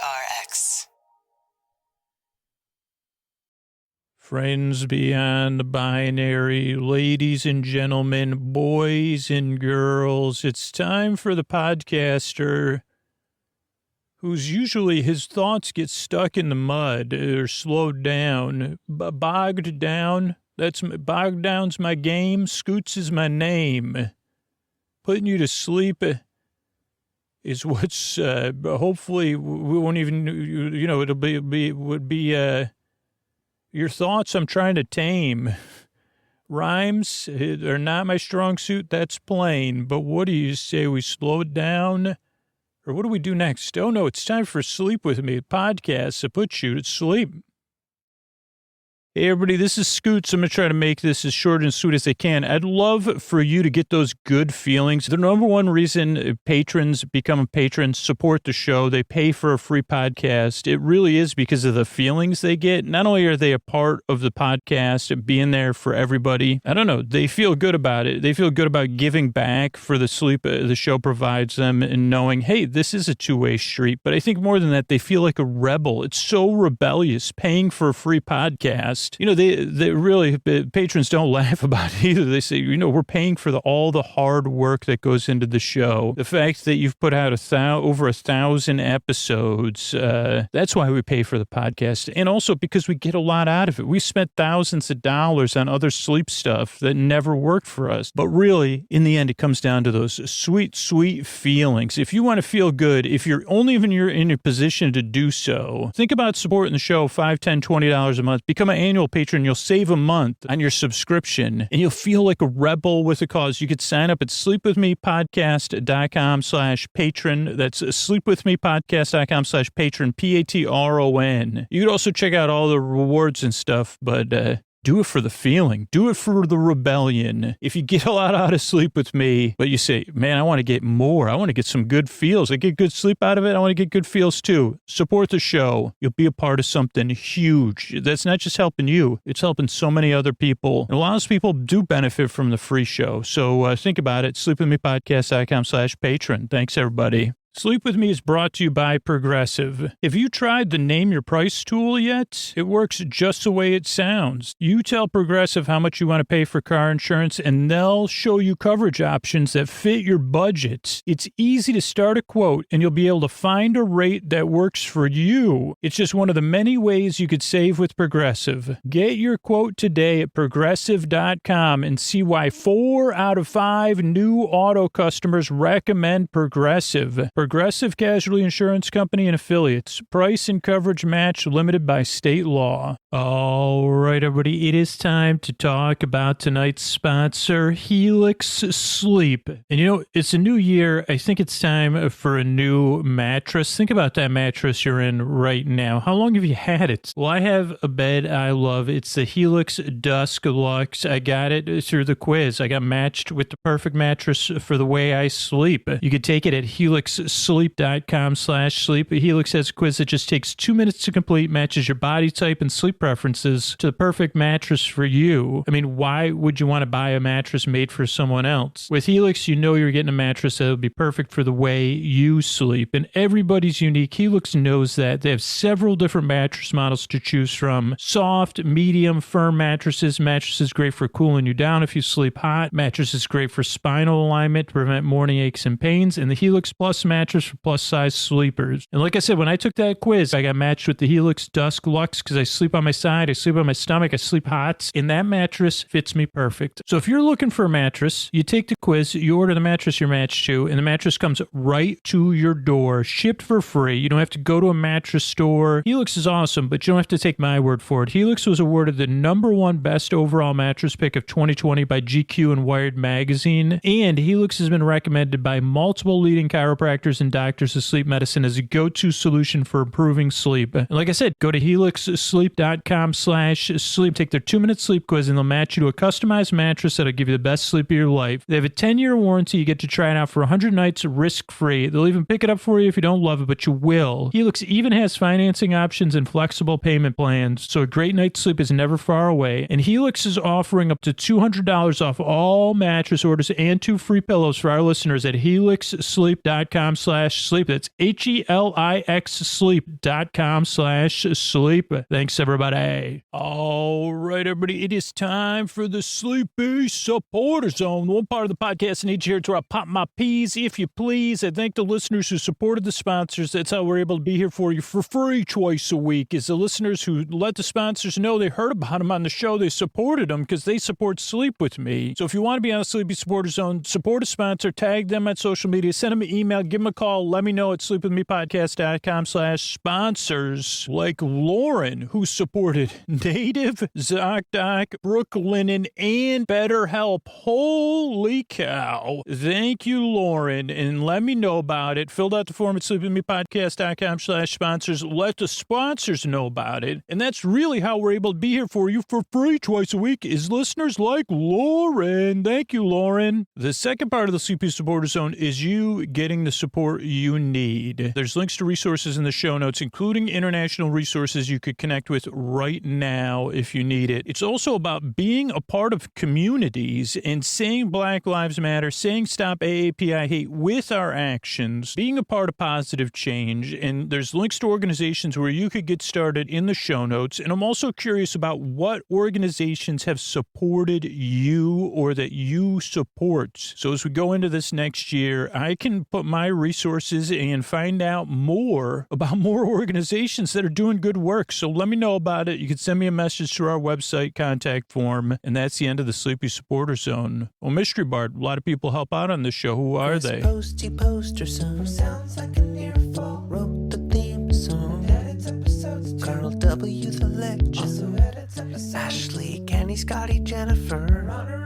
WPIX. Friends beyond the binary, ladies and gentlemen, boys and girls, it's time for the podcaster who's usually his thoughts get stuck in the mud or slowed down, bogged down. Bogged down's my game. Scoots is my name. Putting you to sleep is what's hopefully we won't even, would be your thoughts I'm trying to tame. Rhymes are not my strong suit, that's plain. But what do you say we slow it down? Or what do we do next? Oh, no, it's time for Sleep With Me, podcast to put you to sleep. Hey, everybody, this is Scoots. I'm going to try to make this as short and sweet as I can. I'd love for you to get those good feelings. The number one reason patrons become patrons, support the show, they pay for a free podcast. It really is because of the feelings they get. Not only are they a part of the podcast and being there for everybody, I don't know, they feel good about it. They feel good about giving back for the sleep the show provides them and knowing, hey, this is a two-way street. But I think more than that, they feel like a rebel. It's so rebellious, paying for a free podcast. You know, they really, patrons don't laugh about it either. They say, we're paying for all the hard work that goes into the show. The fact that you've put out over 1,000 episodes, that's why we pay for the podcast. And also because we get a lot out of it. We spent thousands of dollars on other sleep stuff that never worked for us. But really, in the end, it comes down to those sweet, sweet feelings. If you want to feel good, if you're in a position to do so, think about supporting the show, $5, $10, $20 a month. Become an annual patron. You'll save a month on your subscription and you'll feel like a rebel with a cause. You could sign up at sleepwithmepodcast.com/patron. That's sleepwithmepodcast.com/patron, Patron. You could also check out all the rewards and stuff, but do it for the feeling. Do it for the rebellion. If you get a lot out of Sleep With Me, but you say, man, I want to get more. I want to get some good feels. I get good sleep out of it. I want to get good feels too. Support the show. You'll be a part of something huge. That's not just helping you. It's helping so many other people. And a lot of people do benefit from the free show. So think about it. Sleepwithmepodcast.com/patron. Thanks, everybody. Sleep With Me is brought to you by Progressive. Have you tried the Name Your Price tool yet? It works just the way it sounds. You tell Progressive how much you want to pay for car insurance, and they'll show you coverage options that fit your budget. It's easy to start a quote, and you'll be able to find a rate that works for you. It's just one of the many ways you could save with Progressive. Get your quote today at Progressive.com and see why 4 out of 5 new auto customers recommend Progressive. Progressive Casualty Insurance Company and Affiliates. Price and coverage match limited by state law. All right, everybody, it is time to talk about tonight's sponsor, Helix Sleep. And it's a new year. I think it's time for a new mattress. Think about that mattress you're in right now. How long have you had it? Well, I have a bed I love. It's the Helix Dusk Luxe. I got it through the quiz. I got matched with the perfect mattress for the way I sleep. You could take it at helixsleep.com/sleep. Helix has a quiz that just takes 2 minutes to complete, matches your body type and sleep preferences to the perfect mattress for you. I mean, why would you want to buy a mattress made for someone else? With Helix, you're getting a mattress that will be perfect for the way you sleep. And everybody's unique. Helix knows that. They have several different mattress models to choose from. Soft, medium, firm mattresses. Mattresses great for cooling you down if you sleep hot. Mattresses great for spinal alignment to prevent morning aches and pains. And the Helix Plus mattress for plus-size sleepers. And like I said, when I took that quiz, I got matched with the Helix Dusk Luxe because I sleep on my side, I sleep on my stomach, I sleep hot, and that mattress fits me perfect. So if you're looking for a mattress, you take the quiz, you order the mattress you're matched to, and the mattress comes right to your door, shipped for free. You don't have to go to a mattress store. Helix is awesome, but you don't have to take my word for it. Helix was awarded the #1 best overall mattress pick of 2020 by GQ and Wired Magazine, and Helix has been recommended by multiple leading chiropractors and doctors of sleep medicine as a go-to solution for improving sleep. And like I said, go to helixsleep.com/sleep, take their 2-minute sleep quiz, and they'll match you to a customized mattress that'll give you the best sleep of your life. They have a 10-year warranty. You get to try it out for 100 nights risk-free. They'll even pick it up for you if you don't love it, but you will. Helix even has financing options and flexible payment plans, so a great night's sleep is never far away. And Helix is offering up to $200 off all mattress orders and 2 free pillows for our listeners at helixsleep.com helixsleep.com/sleep. That's helixsleep.com/sleep. Thanks, everybody. All right, everybody. It is time for the Sleepy Supporter Zone, one part of the podcast I need you here to where I pop my peas, if you please. I thank the listeners who supported the sponsors. That's how we're able to be here for you for free twice a week, is the listeners who let the sponsors know they heard about them on the show. They supported them because they support Sleep with me. So if you want to be on the Sleepy Supporter Zone, support a sponsor, tag them on social media, send them an email, give them a call, let me know at sleepwithmepodcast.com/sponsors, like Lauren, who supported Native, ZocDoc, Brooklinen, and BetterHelp. Holy cow. Thank you, Lauren, and let me know about it. Filled out the form at sleepwithmepodcast.com/sponsors. Let the sponsors know about it. And that's really how we're able to be here for you for free twice a week, is listeners like Lauren. Thank you, Lauren. The second part of the Sleepy Supporter Zone is you getting the support you need. There's links to resources in the show notes, including international resources you could connect with right now if you need it. It's also about being a part of communities and saying Black Lives Matter, saying stop AAPI hate with our actions, being a part of positive change. And there's links to organizations where you could get started in the show notes. And I'm also curious about what organizations have supported you or that you support. So as we go into this next year, I can put my resources and find out more about more organizations that are doing good work. So let me know about it. You can send me a message through our website contact form. And that's the end of the Sleepy Supporter Zone. Well, Mystery Bart, a lot of people help out on this show. Who are they? Posty poster son sounds like an earful. Wrote the theme song. Edits episodes too. Carl W. the legend. Also edits episodes. Ashley, Kenny, Scotty, Jennifer. Runner.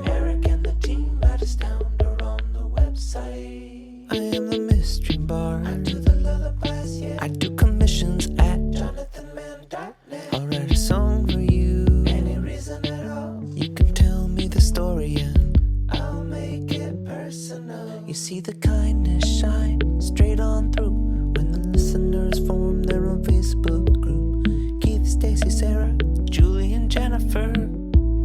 Eric and the team at Astound or on the website. I am the mystery bar. I do the lullabies, yeah. I do commissions at jonathanmann.net. I'll write a song for you. Any reason at all. You can tell me the story and I'll make it personal. You see the kindness shine straight on through when the listeners form their own Facebook group. Keith, Stacy, Sarah, Julie, and Jennifer.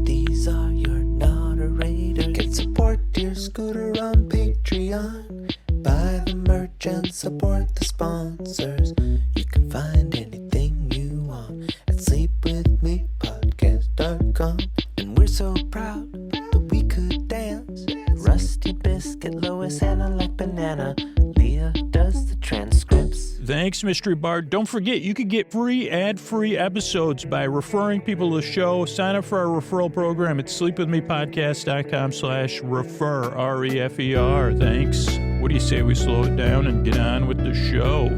These are your moderators. Get support dear Scooter on Patreon. Buy the merch and support the sponsors. You can find anything you want at sleepwithmepodcast.com. And we're so proud that we could dance. Rusty Biscuit, Lois, Hannah like banana. Leah does the transcripts. Thanks, Mystery Bart. Don't forget, you can get free ad-free episodes by referring people to the show. Sign up for our referral program at sleepwithmepodcast.com/refer, R-E-F-E-R. Thanks. What do you say we slow it down and get on with the show?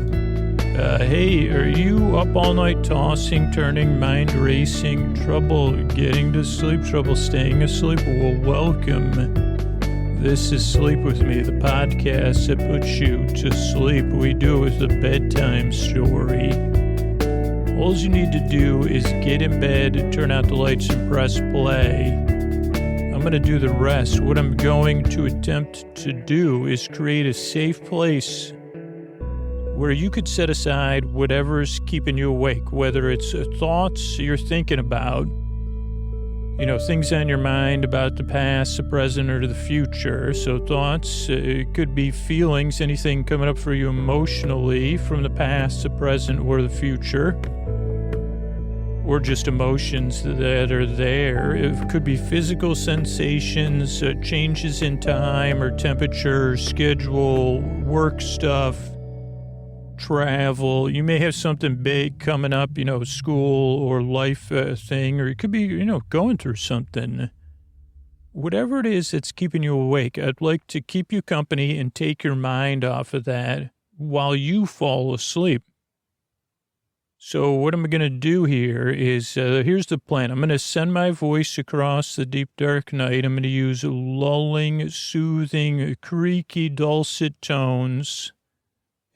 Hey, are you up all night tossing, turning, mind racing, trouble getting to sleep, trouble staying asleep? Well, welcome. This is Sleep With Me, the podcast that puts you to sleep. We do it with a bedtime story. All you need to do is get in bed, turn out the lights, and press play. I'm going to do the rest. What I'm going to attempt to do is create a safe place where you could set aside whatever's keeping you awake, whether it's thoughts you're thinking about, things on your mind about the past, the present, or the future. So thoughts, it could be feelings, anything coming up for you emotionally from the past, the present, or the future. Or just emotions that are there. It could be physical sensations, changes in time or temperature, schedule, work stuff, travel. You may have something big coming up, school or life thing, or it could be, going through something. Whatever it is that's keeping you awake, I'd like to keep you company and take your mind off of that while you fall asleep. So what I'm going to do here is, here's the plan. I'm going to send my voice across the deep, dark night. I'm going to use lulling, soothing, creaky, dulcet tones.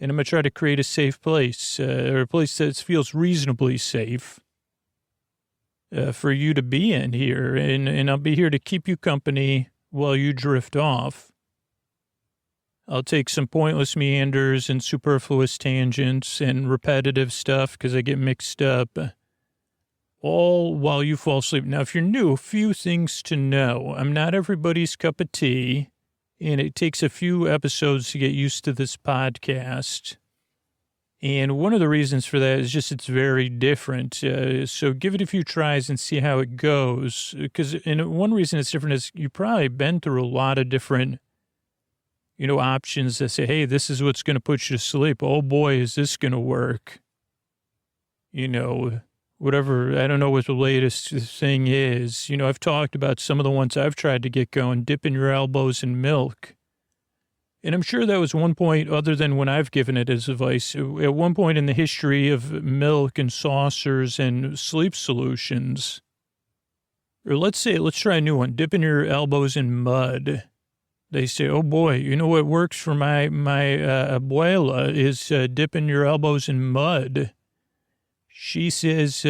And I'm going to try to create a safe place, or a place that feels reasonably safe for you to be in here. And I'll be here to keep you company while you drift off. I'll take some pointless meanders and superfluous tangents and repetitive stuff because I get mixed up, all while you fall asleep. Now, if you're new, a few things to know. I'm not everybody's cup of tea, and it takes a few episodes to get used to this podcast. And one of the reasons for that is just it's very different. So give it a few tries and see how it goes. Because one reason it's different is you've probably been through a lot of different, options that say, hey, this is what's going to put you to sleep. Oh, boy, is this going to work? Whatever. I don't know what the latest thing is. I've talked about some of the ones I've tried to get going, dipping your elbows in milk. And I'm sure that was one point, other than when I've given it as advice, at one point in the history of milk and saucers and sleep solutions. Or let's try a new one, dipping your elbows in mud. They say, oh boy, what works for my abuela is dipping your elbows in mud. She says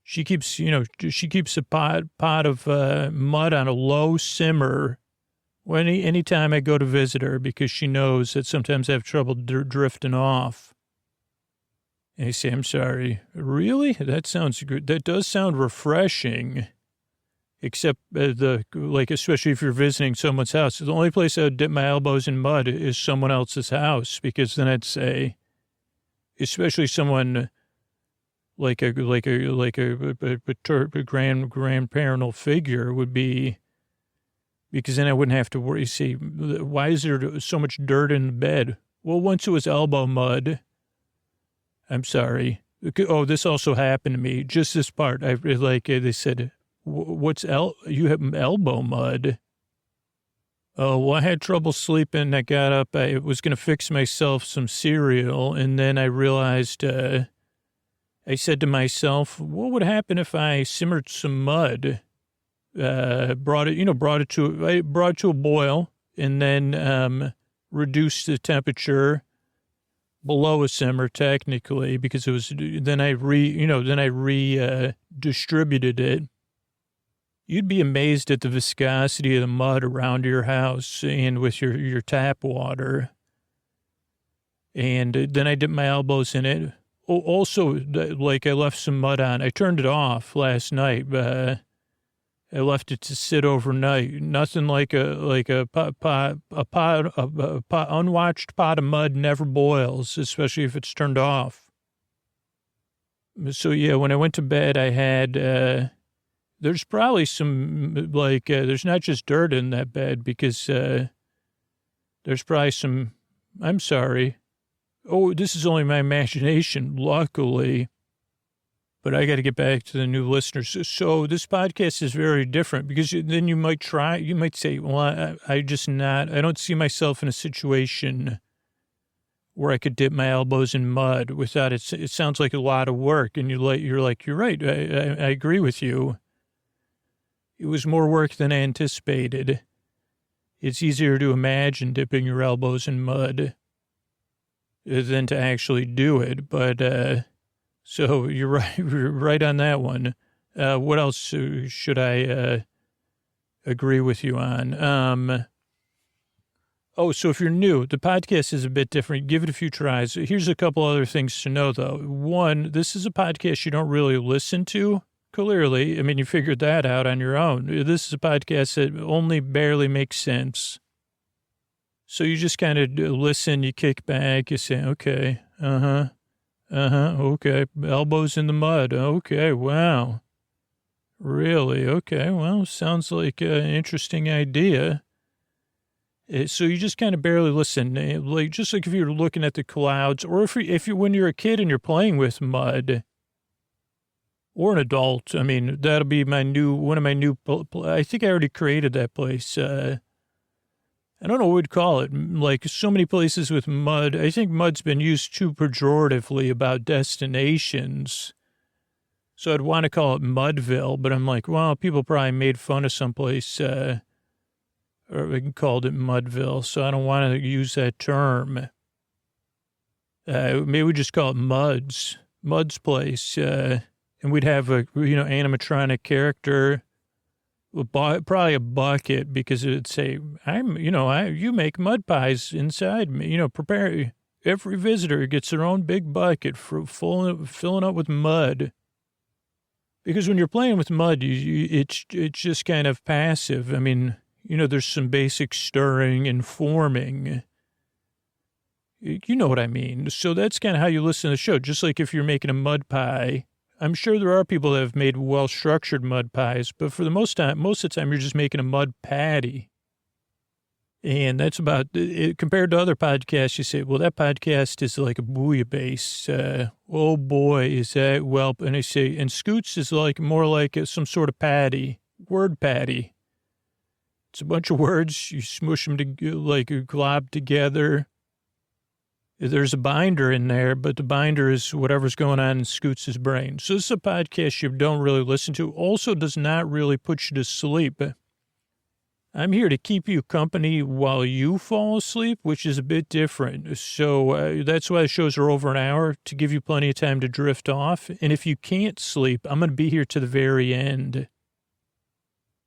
she keeps a pot of mud on a low simmer anytime I go to visit her, because she knows that sometimes I have trouble drifting off. And I say, I'm sorry. Really? That sounds good. That does sound refreshing. Except especially if you're visiting someone's house. The only place I would dip my elbows in mud is someone else's house, because then I'd say, especially someone like a grandparental figure would be, because then I wouldn't have to worry. See, why is there so much dirt in the bed? Well, once it was elbow mud. I'm sorry. Oh, this also happened to me. Just this part. They said, you have elbow mud? Oh, well, I had trouble sleeping. I got up. I was going to fix myself some cereal. And then I realized, I said to myself, what would happen if I simmered some mud? Brought it to a boil, and then reduced the temperature below a simmer, technically, because it was. Then I distributed it. You'd be amazed at the viscosity of the mud around your house and with your tap water. And then I dipped my elbows in it. Oh, also, I left some mud on. I turned it off last night. I left it to sit overnight. Nothing like a unwatched pot of mud never boils, especially if it's turned off. So yeah, when I went to bed, I had, there's probably some, there's not just dirt in that bed, because there's probably some, I'm sorry. Oh, this is only my imagination, luckily. But I got to get back to the new listeners. So this podcast is very different, because then you might say, well, I don't see myself in a situation where I could dip my elbows in mud without it. It sounds like a lot of work. And you're right. I agree with you. It was more work than I anticipated. It's easier to imagine dipping your elbows in mud than to actually do it. But, so you're right on that one. What else should I agree with you on? So if you're new, the podcast is a bit different. Give it a few tries. Here's a couple other things to know, though. One, this is a podcast you don't really listen to, clearly. I mean, you figured that out on your own. This is a podcast that only barely makes sense. So you just kind of listen, you kick back, you say, okay, okay, elbows in the mud, okay, wow, really, okay, well, sounds like an interesting idea. So you just kind of barely listen, just like if you're looking at the clouds, or if you when you're a kid and you're playing with mud, or an adult. I mean, that'll be one of my new, I think I already created that place. I don't know what we'd call it. Like so many places with mud. I think mud's been used too pejoratively about destinations. So I'd want to call it Mudville, but I'm like, well, people probably made fun of someplace, or we called it Mudville. So I don't want to use that term. Maybe we just call it Mud's place. And we'd have a, animatronic character, probably a bucket, because it would say, you make mud pies inside me, prepare. Every visitor gets their own big bucket for filling up with mud. Because when you're playing with mud, it's just kind of passive. I mean, there's some basic stirring and forming. You know what I mean? So that's kind of how you listen to the show. Just like if you're making a mud pie, I'm sure there are people that have made well-structured mud pies, but for the most of the time, you're just making a mud patty. And that's about it. Compared to other podcasts, you say, well, that podcast is like a bouillabaisse. Oh boy, is that well? And they say, and Scoots is like more like some sort of patty, word patty. It's a bunch of words. You smush them to like glob together. There's a binder in there, but the binder is whatever's going on in Scoots' brain. So this is a podcast you don't really listen to. Also does not really put you to sleep. I'm here to keep you company while you fall asleep, which is a bit different. So that's why the shows are over an hour, to give you plenty of time to drift off. And if you can't sleep, I'm going to be here to the very end.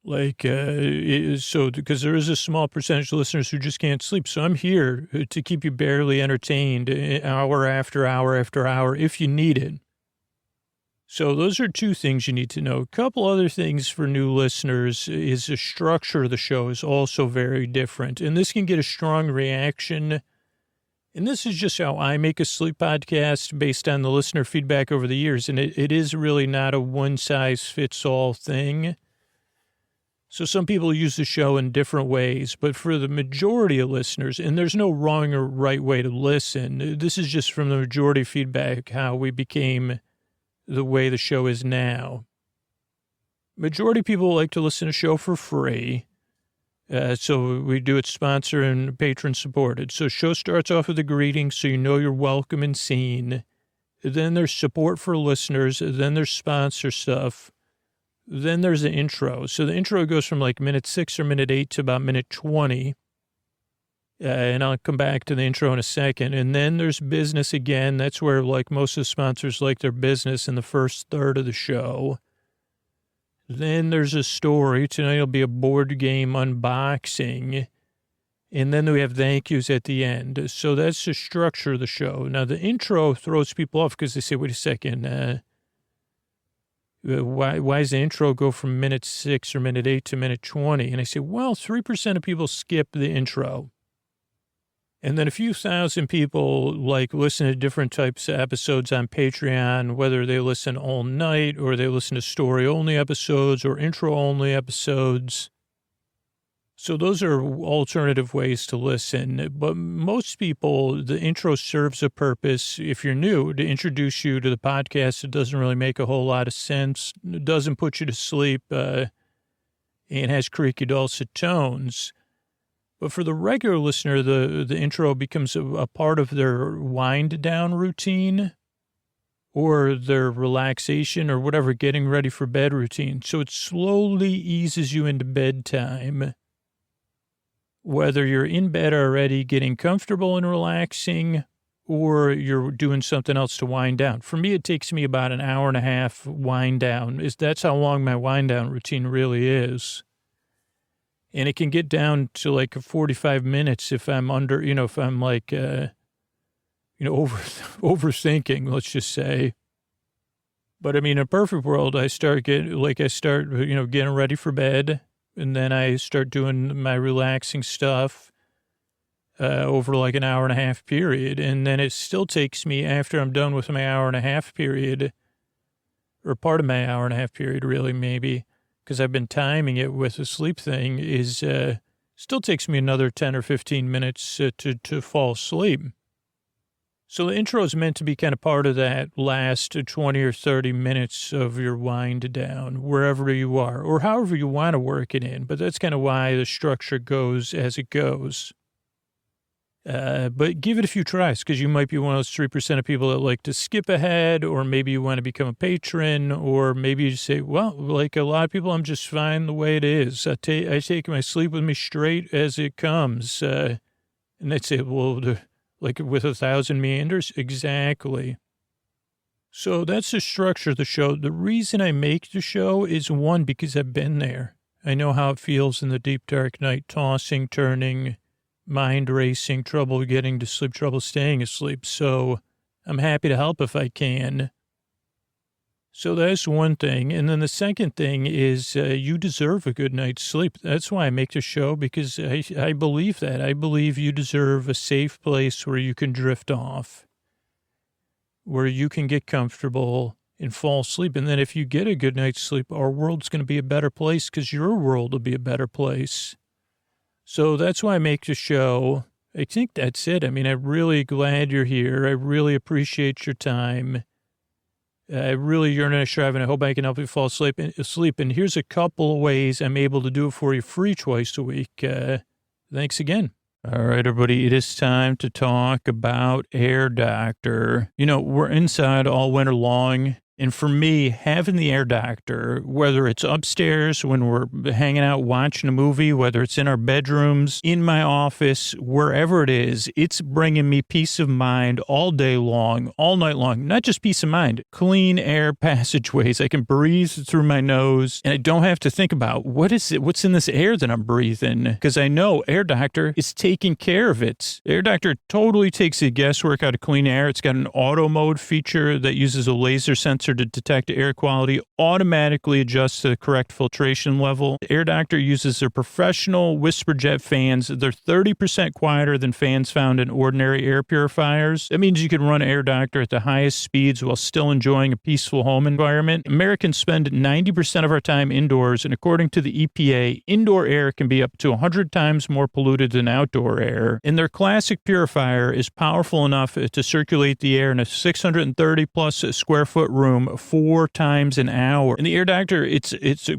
Because there is a small percentage of listeners who just can't sleep. So I'm here to keep you barely entertained hour after hour after hour if you need it. So those are two things you need to know. A couple other things for new listeners is the structure of the show is also very different. And this can get a strong reaction. And this is just how I make a sleep podcast based on the listener feedback over the years. And it is really not a one-size-fits-all thing. So some people use the show in different ways. But for the majority of listeners, and there's no wrong or right way to listen, this is just from the majority feedback how we became the way the show is now. Majority of people like to listen to the show for free. So we do it sponsor and patron supported. So show starts off with a greeting so you know you're welcome and seen. Then there's support for listeners. Then there's sponsor stuff. Then there's the intro. So the intro goes from like minute 6 or minute 8 to about minute 20. And I'll come back to the intro in a second. And then there's business again. That's where like most of the sponsors like their business in the first third of the show. Then there's a story. Tonight will be a board game unboxing. And then we have thank yous at the end. So that's the structure of the show. Now the intro throws people off because they say, wait a second, why does the intro go from minute 6 or minute 8 to minute 20? And I say, well, 3% of people skip the intro. And then a few thousand people like listen to different types of episodes on Patreon, whether they listen all night or they listen to story-only episodes or intro-only episodes. So those are alternative ways to listen. But most people, the intro serves a purpose, if you're new, to introduce you to the podcast. It doesn't really make a whole lot of sense. It doesn't put you to sleep and has creaky, dulcet tones. But for the regular listener, the intro becomes a part of their wind-down routine or their relaxation or whatever, getting ready for bed routine. So it slowly eases you into bedtime. Whether you're in bed already, getting comfortable and relaxing, or you're doing something else to wind down. For me, it takes me about an hour and a half wind down. That's how long my wind down routine really is. And it can get down to like 45 minutes if I'm under, if I'm like, overthinking, let's just say. But I mean, in a perfect world, I start getting ready for bed. And then I start doing my relaxing stuff over like an hour and a half period. And then it still takes me after I'm done with my hour and a half period, or part of my hour and a half period, really, maybe, because I've been timing it with the sleep thing, is still takes me another 10 or 15 minutes to fall asleep. So the intro is meant to be kind of part of that last 20 or 30 minutes of your wind down, wherever you are, or however you want to work it in. But that's kind of why the structure goes as it goes. But give it a few tries, because you might be one of those 3% of people that like to skip ahead, or maybe you want to become a patron, or maybe you say, well, like a lot of people, I'm just fine the way it is. I take my sleep with me straight as it comes. And they'd say, well, like with 1,000 meanders? Exactly. So that's the structure of the show. The reason I make the show is, one, because I've been there. I know how it feels in the deep, dark night, tossing, turning, mind racing, trouble getting to sleep, trouble staying asleep. So I'm happy to help if I can. So that's one thing. And then the second thing is you deserve a good night's sleep. That's why I make the show, because I believe that. I believe you deserve a safe place where you can drift off, where you can get comfortable and fall asleep. And then if you get a good night's sleep, our world's going to be a better place because your world will be a better place. So that's why I make the show. I think that's it. I mean, I'm really glad you're here. I really appreciate your time. You're not sure, and I hope I can help you fall asleep. And here's a couple of ways I'm able to do it for you free twice a week. Thanks again. All right, everybody, it is time to talk about Air Doctor. You know, we're inside all winter long. And for me, having the Air Doctor, whether it's upstairs when we're hanging out watching a movie, whether it's in our bedrooms, in my office, wherever it is, it's bringing me peace of mind all day long, all night long. Not just peace of mind, clean air passageways. I can breathe through my nose and I don't have to think about what's in this air that I'm breathing, because I know Air Doctor is taking care of it. Air Doctor totally takes the guesswork out of clean air. It's got an auto mode feature that uses a laser sensor to detect air quality, automatically adjusts to the correct filtration level. Air Doctor uses their professional whisper jet fans. They're 30% quieter than fans found in ordinary air purifiers. That means you can run Air Doctor at the highest speeds while still enjoying a peaceful home environment. Americans spend 90% of our time indoors, and according to the EPA, indoor air can be up to 100 times more polluted than outdoor air. And their classic purifier is powerful enough to circulate the air in a 630 plus square foot room 4 times an hour. And the Air Doctor, it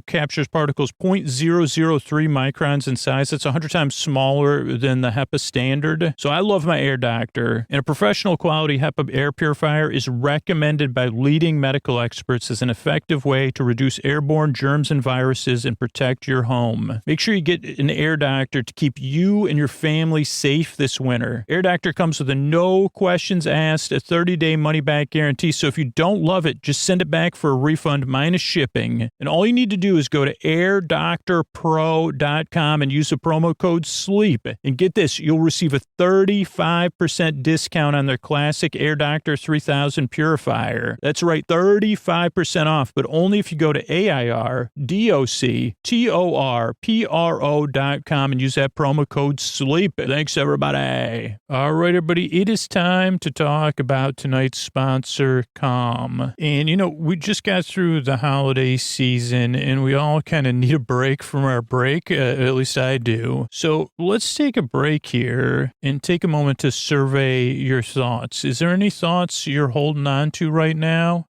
captures particles 0.003 microns in size. That's 100 times smaller than the HEPA standard. So I love my Air Doctor. And a professional quality HEPA air purifier is recommended by leading medical experts as an effective way to reduce airborne germs and viruses and protect your home. Make sure you get an Air Doctor to keep you and your family safe this winter. Air Doctor comes with a no questions asked, a 30-day money-back guarantee. So if you don't love it, just send it back for a refund minus shipping. And all you need to do is go to airdoctorpro.com and use the promo code SLEEP. And get this, you'll receive a 35% discount on their classic Air Doctor 3000 purifier. That's right, 35% off, but only if you go to airdoctorpro.com and use that promo code SLEEP. Thanks, everybody. All right, everybody, it is time to talk about tonight's sponsor, Calm. And, you know, we just got through the holiday season and we all kind of need a break from our break. At least I do. So let's take a break here and take a moment to survey your thoughts. Is there any thoughts you're holding on to right now?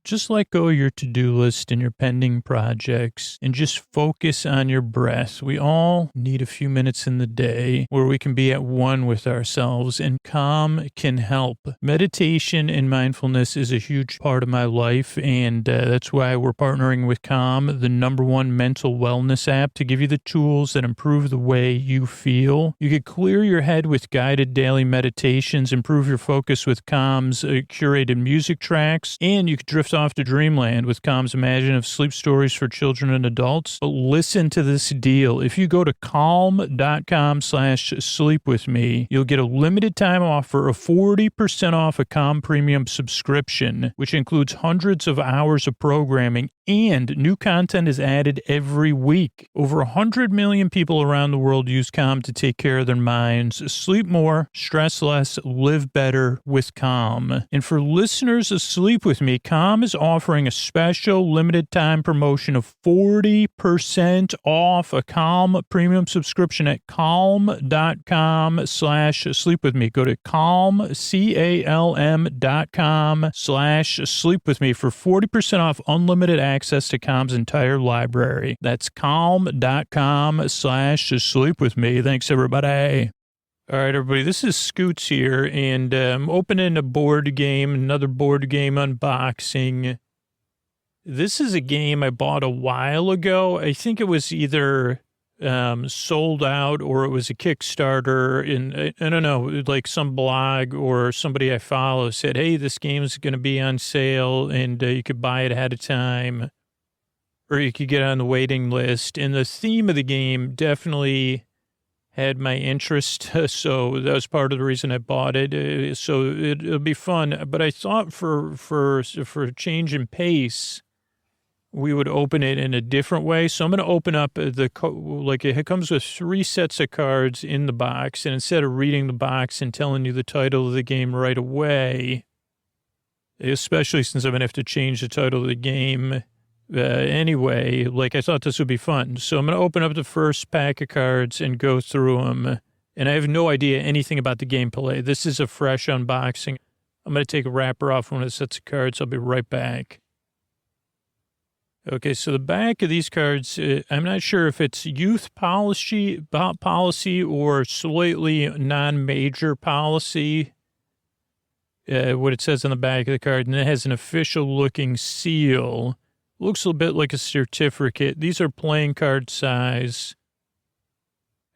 Just let go of your to-do list and your pending projects and just focus on your breath. We all need a few minutes in the day where we can be at one with ourselves, and Calm can help. Meditation and mindfulness is a huge part of my life, and that's why we're partnering with Calm, the #1 mental wellness app, to give you the tools that improve the way you feel. You could clear your head with guided daily meditations, improve your focus with Calm's curated music tracks, and you could drift off to dreamland with Calm's imaginative sleep stories for children and adults. But listen to this deal. If you go to calm.com/sleepwithme, you'll get a limited time offer of 40% off a Calm premium subscription, which includes hundreds of hours of programming, and new content is added every week. Over 100 million people around the world use Calm to take care of their minds. Sleep more, stress less, live better with Calm. And for listeners of Sleep With Me, Calm is offering a special limited time promotion of 40% off a Calm premium subscription at calm.com/sleepwithme. Go to calm, calm.com/sleepwithme for 40% off unlimited access to Calm's entire library. That's calm.com/sleepwithme. Thanks, everybody. All right, everybody, this is Scoots here, and I'm opening a board game, another board game unboxing. This is a game I bought a while ago. I think it was either sold out or it was a Kickstarter. And I don't know, like some blog or somebody I follow said, hey, this game is going to be on sale and you could buy it ahead of time or you could get on the waiting list. And the theme of the game definitely had my interest, so that was part of the reason I bought it. So it'll be fun. But I thought for change in pace, we would open it in a different way. So I'm going to open up it comes with 3 sets of cards in the box. And instead of reading the box and telling you the title of the game right away, especially since I'm going to have to change the title of the game anyway, I thought this would be fun. So I'm going to open up the first pack of cards and go through them. And I have no idea anything about the gameplay. This is a fresh unboxing. I'm going to take a wrapper off one of the sets of cards. I'll be right back. Okay, so the back of these cards, I'm not sure if it's youth policy or slightly non-major policy, what it says on the back of the card. And it has an official-looking seal. Looks a bit like a certificate. These are playing card size.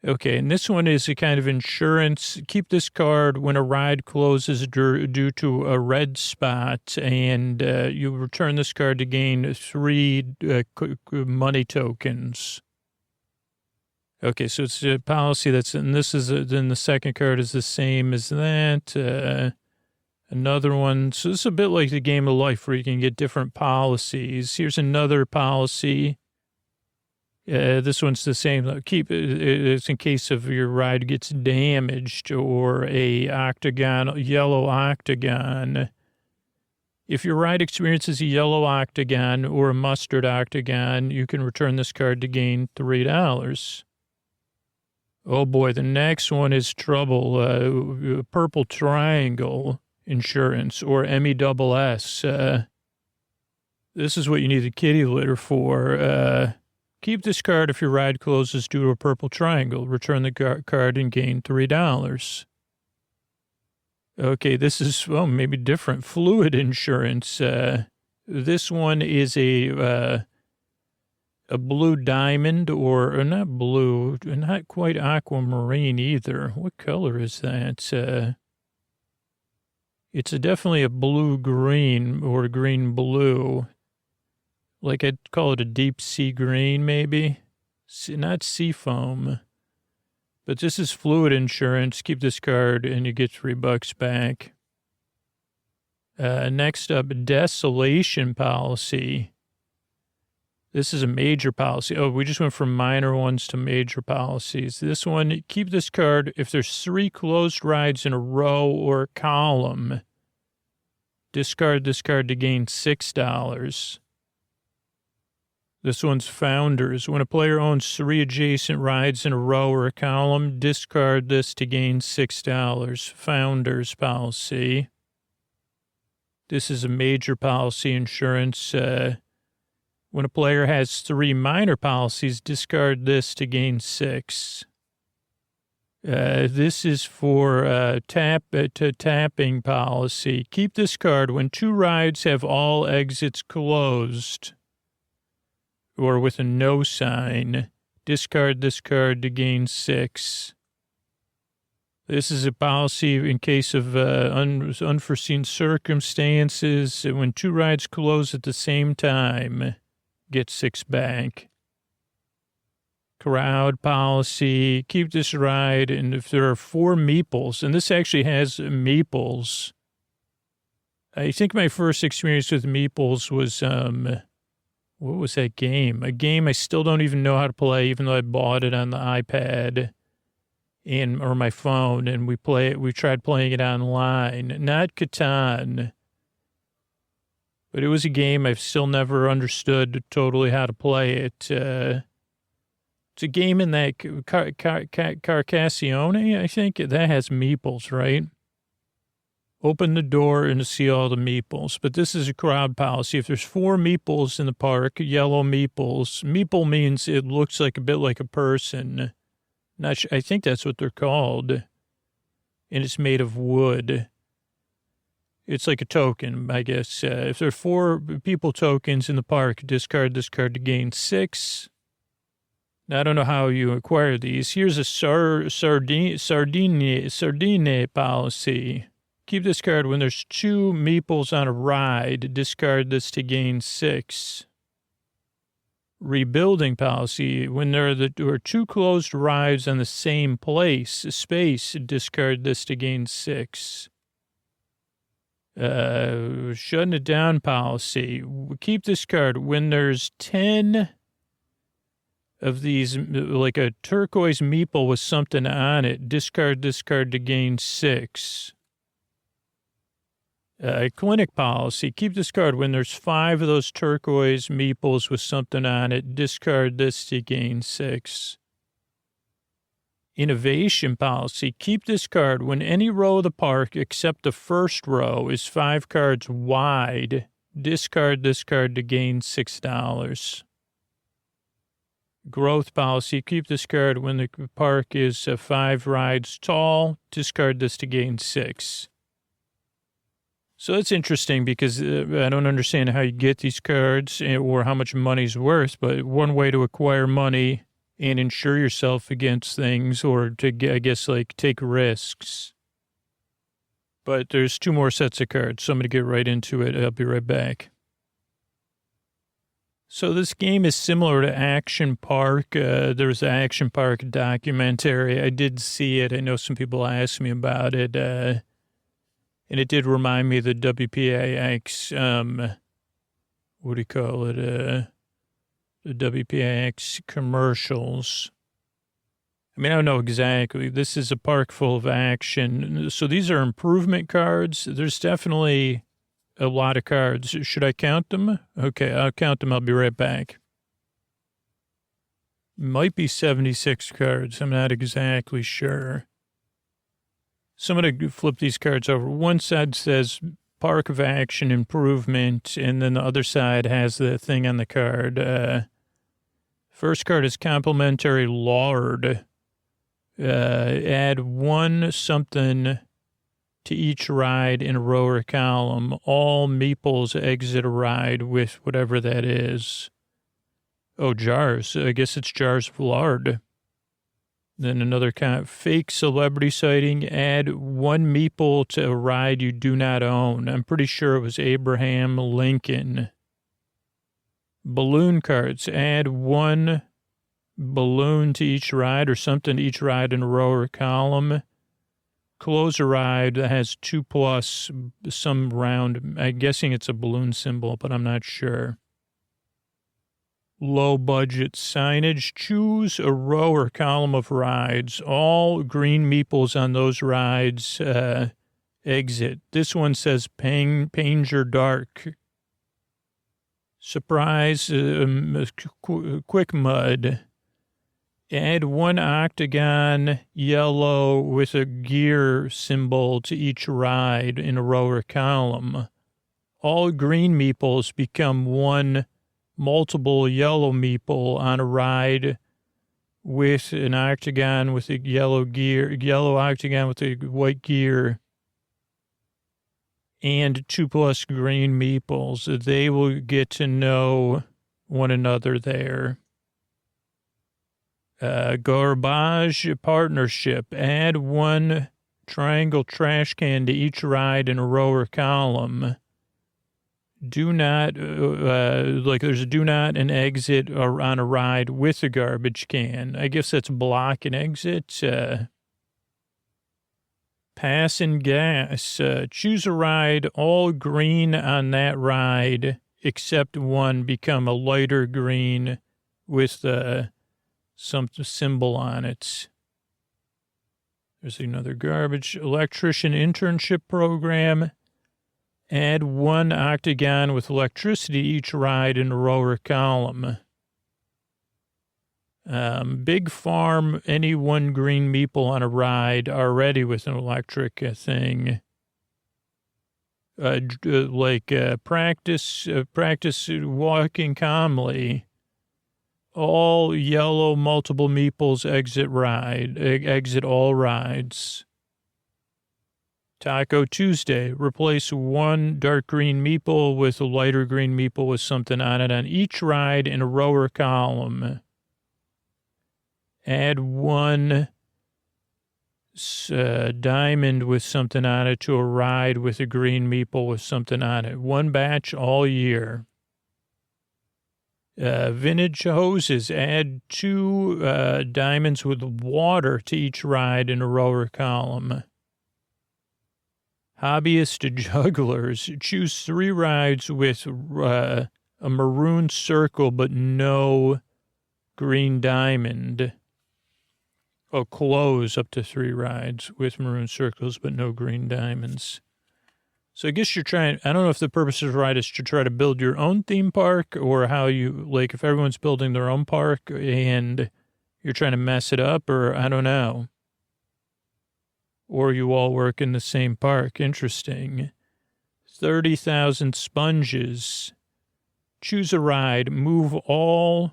Okay, and this one is a kind of insurance. Keep this card when a ride closes due to a red spot, and you return this card to gain 3 money tokens. Okay, so it's a policy then the second card is the same as that. Another one. So this is a bit like the Game of Life where you can get different policies. Here's another policy. This one's the same. It's in case of your ride gets damaged or yellow octagon. If your ride experiences a yellow octagon or a mustard octagon, you can return this card to gain $3. Oh boy, the next one is trouble. Purple triangle insurance or MESS. This is what you need the kitty litter for. Keep this card if your ride closes due to a purple triangle. Return the card and gain $3. Okay, this is, maybe different. Fluid insurance. This one is a blue diamond or not blue, not quite aquamarine either. What color is that? It's definitely a blue-green or green-blue. I'd call it a deep sea green, maybe. Not sea foam. But this is fluid insurance. Keep this card and you get $3 back. Next up, Desolation Policy. This is a major policy. Oh, we just went from minor ones to major policies. This one, keep this card if there's 3 closed rides in a row or a column. Discard this card to gain $6. This one's Founders. When a player owns 3 adjacent rides in a row or a column, discard this to gain $6. Founders policy. This is a major policy insurance. When a player has 3 minor policies, discard this to gain $6. This is for tapping policy. Keep this card when 2 rides have all exits closed or with a no sign. Discard this card to gain $6. This is a policy in case of unforeseen circumstances. When 2 rides close at the same time, get $6 back. Crowd policy. Keep this ride, and if there are 4 meeples, and this actually has meeples. I think my first experience with meeples was, what was that game? A game I still don't even know how to play, even though I bought it on the iPad or my phone, and we tried playing it online. Not Catan, but it was a game I've still never understood totally how to play it. It's a game in that Carcassonne, I think. That has meeples, right? Open the door and see all the meeples. But this is a crowd policy. If there's 4 meeples in the park, yellow meeples. Meeple means it looks like a bit like a person. Not sure, I think that's what they're called. And it's made of wood. It's like a token, I guess. If there are 4 people tokens in the park, discard this card to gain $6. Now, I don't know how you acquire these. Here's a sardine policy. Keep this card when there's 2 meeples on a ride. Discard this to gain $6. Rebuilding policy. When there are two closed rides on the same space, discard this to gain 6. Shutting it down policy. Keep this card. When there's 10 of these, like a turquoise meeple with something on it, discard this card to gain 6. Clinic policy. Keep this card. When there's 5 of those turquoise meeples with something on it, discard this to gain 6. Innovation policy. Keep this card. When any row of the park except the first row is 5 cards wide, discard this card to gain $6. Growth policy. Keep this card. When the park is 5 rides tall, discard this to gain 6. So that's interesting because I don't understand how you get these cards or how much money's worth, but one way to acquire money and insure yourself against things or to, I guess, like take risks. But there's 2 more sets of cards, so I'm going to get right into it. I'll be right back. So this game is similar to Action Park. There's an Action Park documentary. I did see it. I know some people asked me about it. And it did remind me of the WPIX, what do you call it? The WPIX commercials. I mean, I don't know exactly. This is a park full of action. So these are improvement cards. There's definitely a lot of cards. Should I count them? Okay, I'll count them. I'll be right back. Might be 76 cards. I'm not exactly sure. So I'm going to flip these cards over. One side says Park of Action Improvement, and then the other side has the thing on the card. First card is Complimentary Lard. Add 1 something to each ride in a row or column. All meeples exit a ride with whatever that is. Oh, jars. I guess it's jars of lard. Then another kind of fake celebrity sighting. Add 1 meeple to a ride you do not own. I'm pretty sure it was Abraham Lincoln. Balloon cards. Add 1 balloon to each ride or something to each ride in a row or column. Close a ride that has 2 plus some round. I'm guessing it's a balloon symbol, but I'm not sure. Low budget signage. Choose a row or column of rides. All green meeples on those rides exit. This one says Panger Dark. Surprise Quick Mud. Add 1 octagon yellow with a gear symbol to each ride in a row or column. All green meeples become 1 multiple yellow meeple on a ride with an octagon with a yellow octagon with a white gear, and 2 plus green meeples. They will get to know one another there. Garbage partnership. Add 1 triangle trash can to each ride in a row or column. Do not, there's a do not an exit or on a ride with a garbage can. I guess that's block and exit. Pass and gas. Choose a ride. All green on that ride except 1 become a lighter green with some symbol on it. There's another garbage. Electrician internship program. Add 1 octagon with electricity each ride in a row or column. Big farm, any 1 green meeple on a ride already with an electric thing. Practice walking calmly. All yellow multiple meeples exit all rides. Taco Tuesday. Replace 1 dark green meeple with a lighter green meeple with something on it on each ride in a row or column. Add 1 diamond with something on it to a ride with a green meeple with something on it. 1 batch all year. Vintage hoses. Add 2 diamonds with water to each ride in a rower column. Hobbyist jugglers. Choose 3 rides with a maroon circle but no green diamond. Close up to 3 rides with maroon circles but no green diamonds. So I guess you're trying, I don't know if the purpose of the ride is to try to build your own theme park or how you, like if everyone's building their own park and you're trying to mess it up, or I don't know. Or you all work in the same park. Interesting. 30,000 sponges. Choose a ride. Move all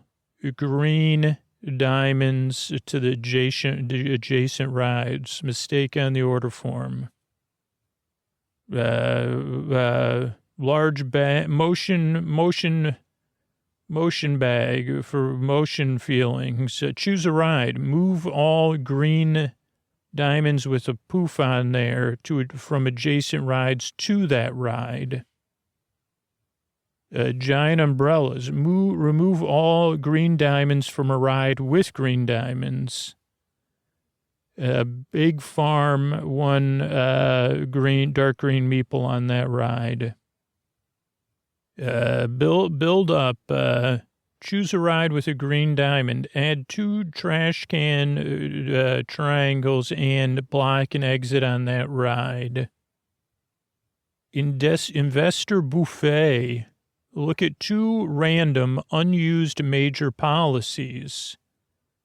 green diamonds to the adjacent rides. Mistake on the order form. Large motion bag for motion feelings. Choose a ride. Move all green diamonds with a poof on there from adjacent rides to that ride. Giant umbrellas. Remove all green diamonds from a ride with green diamonds. Big farm, 1 dark green meeple on that ride. Build up. Choose a ride with a green diamond. Add 2 trash can triangles and block an exit on that ride. Investor buffet. Look at 2 random unused major policies.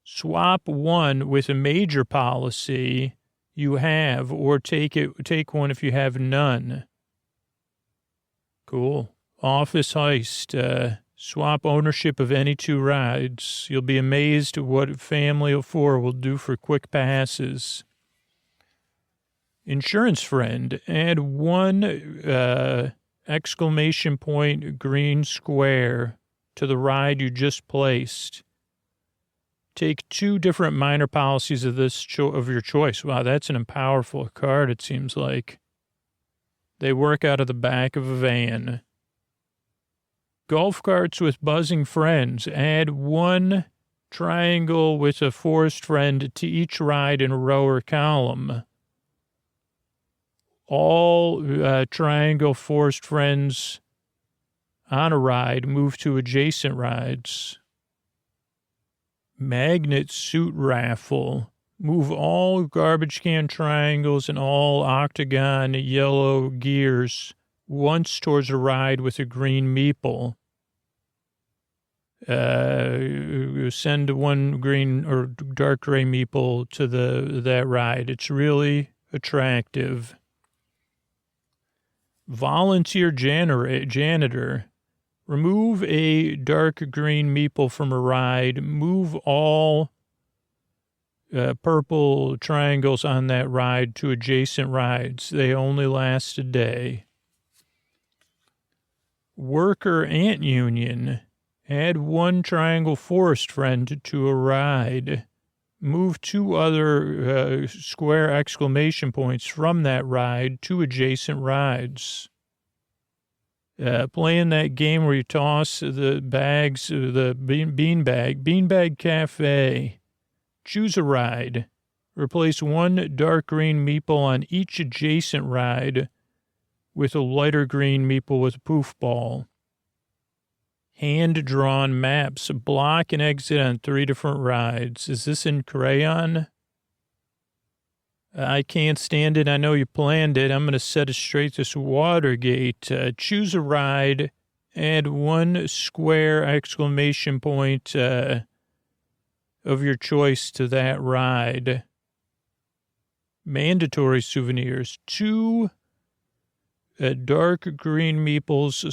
Swap 1 with a major policy you have, or take one if you have none. Cool. Office heist. Swap ownership of any 2 rides. You'll be amazed at what family of 4 will do for quick passes. Insurance friend. Add 1 exclamation point green square to the ride you just placed. Take 2 different minor policies of of your choice. Wow, that's an powerful card, it seems like. They work out of the back of a van. Golf carts with buzzing friends. Add 1 triangle with a forest friend to each ride in a rower column. All triangle forest friends on a ride move to adjacent rides. Magnet suit raffle. Move all garbage can triangles and all octagon yellow gears once towards a ride with a green meeple. Send 1 green or dark gray meeple to that ride. It's really attractive. Volunteer janitor. Remove a dark green meeple from a ride. Move all purple triangles on that ride to adjacent rides. They only last a day. Worker ant union. Add 1 triangle forest friend to a ride. Move 2 other square exclamation points from that ride to adjacent rides. Playing that game where you toss the bags, the beanbag cafe. Choose a ride. Replace 1 dark green meeple on each adjacent ride with a lighter green meeple with a poof ball. Hand-drawn maps. Block and exit on 3 different rides. Is this in crayon? I can't stand it. I know you planned it. I'm going to set it straight. This Watergate. Choose a ride. Add 1 square exclamation point of your choice to that ride. Mandatory souvenirs. 2 dark green meeples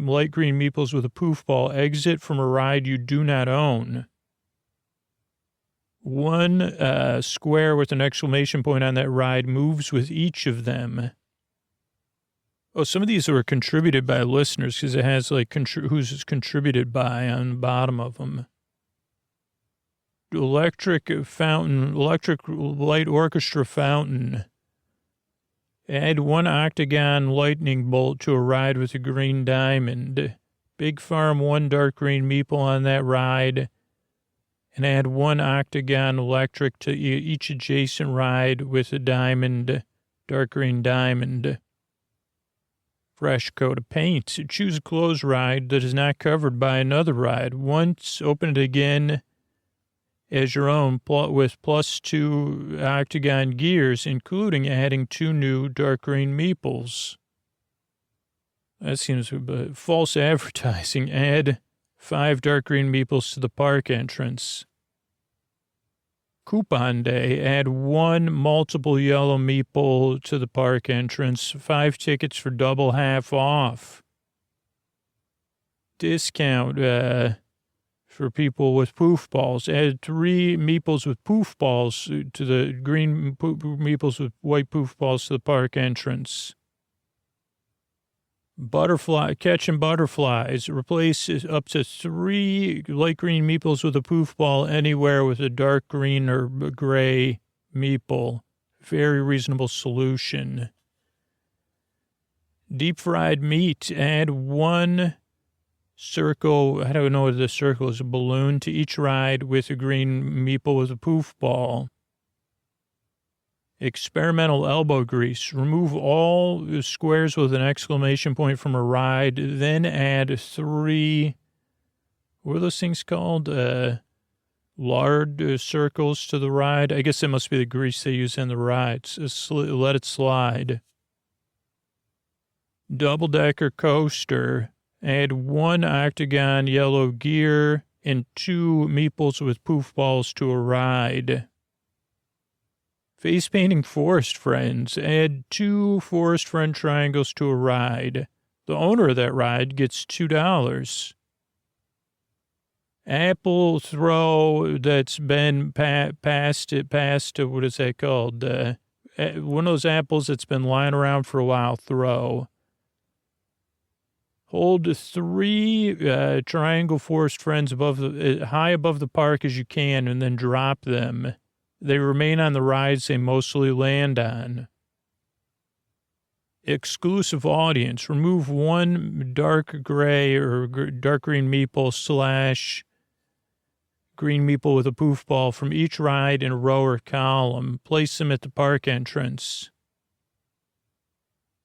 / light green meeples with a poof ball. Exit from a ride you do not own. 1 square with an exclamation point on that ride moves with each of them. Oh, some of these are contributed by listeners because it has like who's contributed by on the bottom of them. Electric light orchestra fountain. Add 1 octagon lightning bolt to a ride with a green diamond. Big Farm, 1 dark green meeple on that ride. And add 1 octagon electric to each adjacent ride with a diamond, dark green diamond. Fresh coat of paint. Choose a closed ride that is not covered by another ride. Once, open it again as your own with +2 octagon gears, including adding 2 new dark green meeples. That seems false advertising. Add 5 dark green meeples to the park entrance. Coupon day. Add 1 multiple yellow meeple to the park entrance. 5 tickets for double half off. Discount for people with poof balls. Add 3 meeples with poof balls to the green meeples with white poof balls to the park entrance. Catching butterflies. Replace up to 3 light green meeples with a poof ball anywhere with a dark green or gray meeple. Very reasonable solution. Deep fried meat. Add 1 circle. I don't know what the circle is. A balloon to each ride with a green meeple with a poof ball. Experimental elbow grease. Remove all squares with an exclamation point from a ride. Then add 3, what are those things called? Lard circles to the ride. I guess it must be the grease they use in the rides. Let it slide. Double-decker coaster. Add 1 octagon yellow gear and 2 meeples with poof balls to a ride. Face painting forest friends. Add 2 forest friend triangles to a ride. The owner of that ride gets $2. Apple throw that's been past, what is that called? One of those apples that's been lying around for a while, throw. Hold 3 triangle forest friends high above the park as you can, and then drop them. They remain on the rides they mostly land on. Exclusive audience. Remove 1 dark gray or dark green meeple / green meeple with a poof ball from each ride in a row or column. Place them at the park entrance.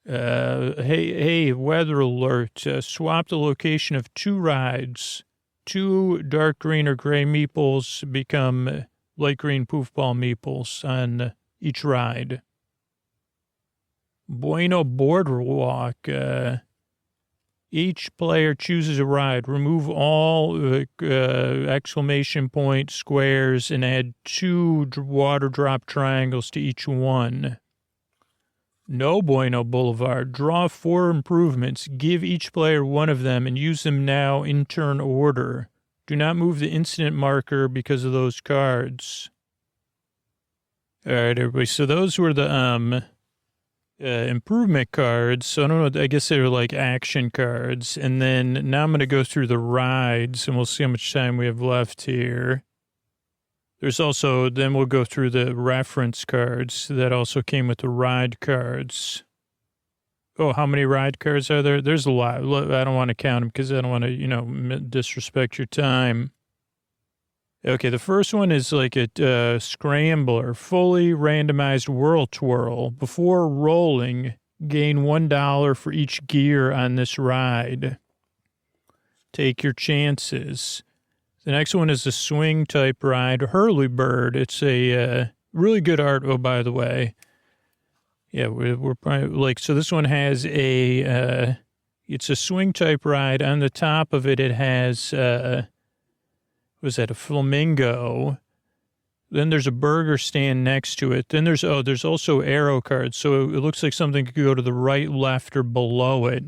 Hey, weather alert. Swap the location of 2 rides. 2 dark green or gray meeples become light green poof ball meeples on each ride. Bueno Boardwalk. Each player chooses a ride. Remove all exclamation point squares and add 2 water drop triangles to each one. No Bueno Boulevard. Draw 4 improvements. Give each player 1 of them and use them now in turn order. Do not move the incident marker because of those cards. All right, everybody. So those were the improvement cards. So I don't know. I guess they were like action cards. And then now I'm going to go through the rides, and we'll see how much time we have left here. There's also, then we'll go through the reference cards that also came with the ride cards. Oh, how many ride cards are there? There's a lot. I don't want to count them because I don't want to, disrespect your time. Okay, the first one is like a scrambler, fully randomized whirl twirl. Before rolling, gain $1 for each gear on this ride. Take your chances. The next one is a swing type ride, Hurlybird. It's a really good art. Oh, by the way. Yeah, we're probably so this one has it's a swing type ride. On the top of it, it has, was that a flamingo? Then there's a burger stand next to it. Then there's also arrow cards. So it looks like something could go to the right, left, or below it.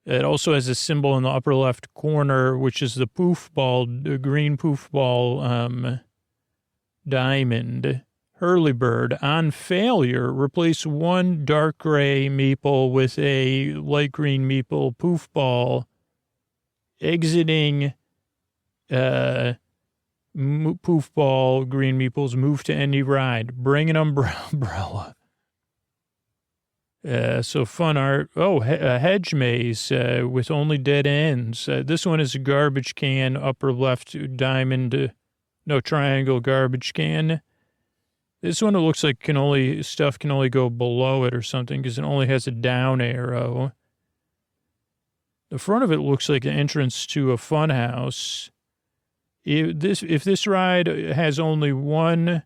It also has a symbol in the upper left corner, which is the poof ball, the green poof ball, diamond. Hurlybird. On failure, replace 1 dark gray meeple with a light green meeple poof ball. Exiting poof ball, green meeples, move to any ride. Bring an umbrella. So fun art. Oh, a hedge maze with only dead ends. This one is a garbage can, upper left diamond, no triangle garbage can. This one, it looks like stuff can only go below it or something because it only has a down arrow. The front of it looks like an entrance to a fun house. If this ride has only one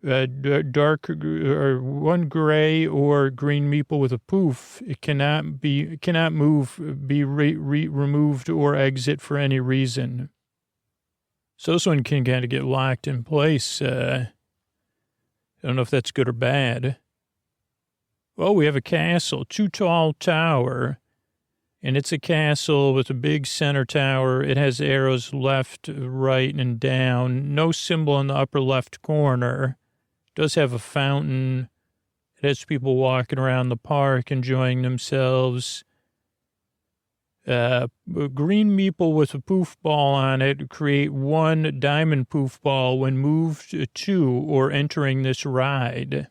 dark or one gray or green meeple with a poof, it cannot move, be removed or exit for any reason. So this one can kind of get locked in place. I don't know if that's good or bad. Oh, we have a castle, too tall tower. And it's a castle with a big center tower. It has arrows left, right, and down. No symbol in the upper left corner. It does have a fountain. It has people walking around the park enjoying themselves. A green meeple with a poof ball on it. Create one diamond poof ball when moved to or entering this ride.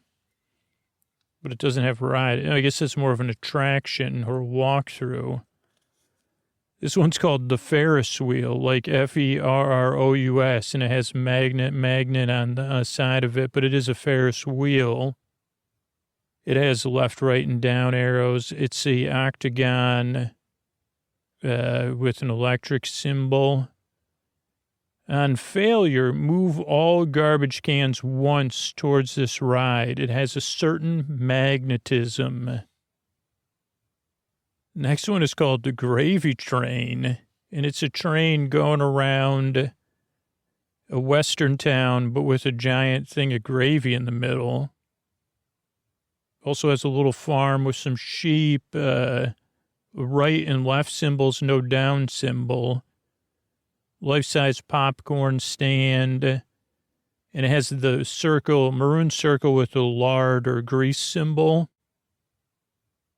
But it doesn't have a ride. I guess it's more of an attraction or a walkthrough. This one's called the Ferris Wheel, like Ferrous, and it has magnet on the side of it, but it is a Ferris wheel. It has left, right, and down arrows. It's a octagon with an electric symbol. On failure, move all garbage cans once towards this ride. It has a certain magnetism. Next one is called the Gravy Train, and it's a train going around a western town, but with a giant thing of gravy in the middle. Also has a little farm with some sheep, right and left symbols, no down symbol. Life-size popcorn stand, and it has the maroon circle with the lard or grease symbol.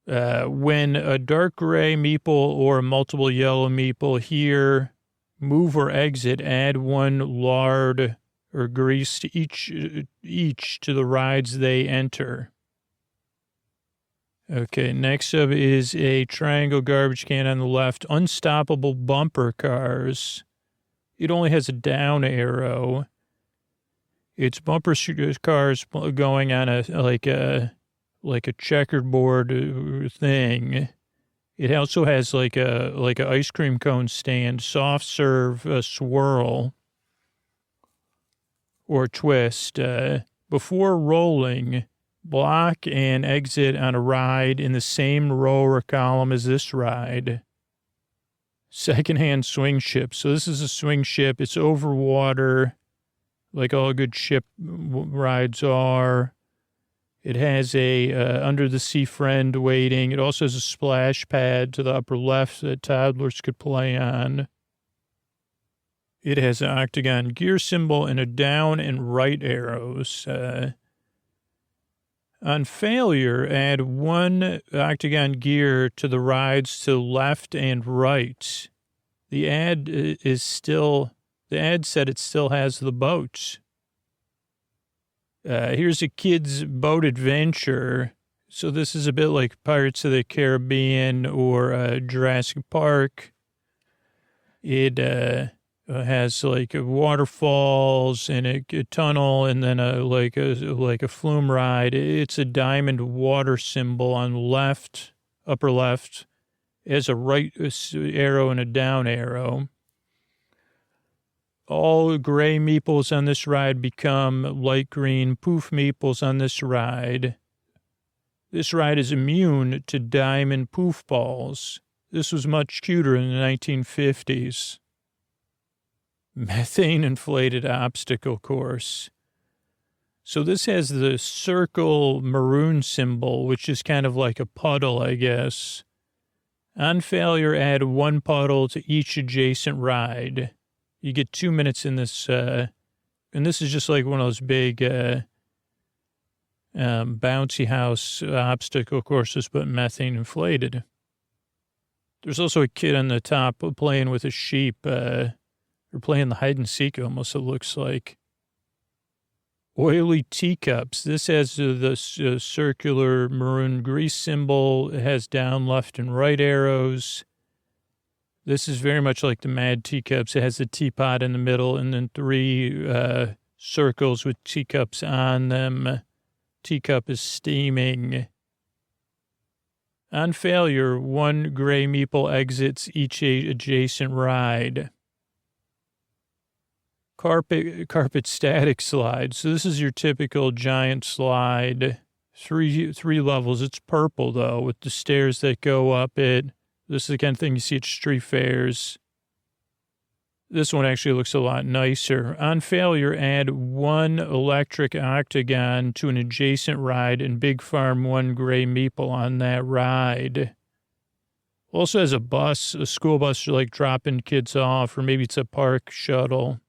When a dark gray meeple or a multiple yellow meeple here move or exit, add one lard or grease to each to the rides they enter. Okay, next up is a triangle garbage can on the left, unstoppable bumper cars. It only has a down arrow. It's bumper cars going on like a checkerboard thing. It also has like a ice cream cone stand, soft serve, swirl, or twist. Before rolling, block and exit on a ride in the same row or column as this ride. Secondhand swing ship. So this is a swing ship. It's over water, like all good ship rides are. It has a under the sea friend waiting. It also has a splash pad to the upper left that toddlers could play on. It has an octagon gear symbol and a down and right arrows. On failure, add one octagon gear to the rides to left and right. The ad said it still has the boats. Here's a kid's boat adventure. So this is a bit like Pirates of the Caribbean or Jurassic Park. It has like waterfalls and a tunnel and then like a flume ride. It's a diamond water symbol on left, upper left. It has a right arrow and a down arrow. All gray meeples on this ride become light green poof meeples on this ride. This ride is immune to diamond poof balls. This was much cuter in the 1950s. Methane inflated obstacle course. So this has the circle maroon symbol, which is kind of like a puddle, I guess. On failure, add one puddle to each adjacent ride. You get 2 minutes in this, and this is just like one of those big bouncy house obstacle courses, but methane inflated. There's also a kid on the top playing with a sheep, or playing the hide and seek almost, it looks like. Oily teacups. This has the circular maroon grease symbol. It has down, left, and right arrows. This is very much like the Mad teacups. It has the teapot in the middle and then 3 circles with teacups on them. Teacup is steaming. On failure, 1 gray meeple exits each adjacent ride. Carpet static slide. So this is your typical giant slide. Three levels. It's purple, though, with the stairs that go up it. This is the kind of thing you see at street fairs. This one actually looks a lot nicer. On failure, add 1 electric octagon to an adjacent ride and Big Farm 1 gray meeple on that ride. Also has a school bus for like dropping kids off, or maybe it's a park shuttle.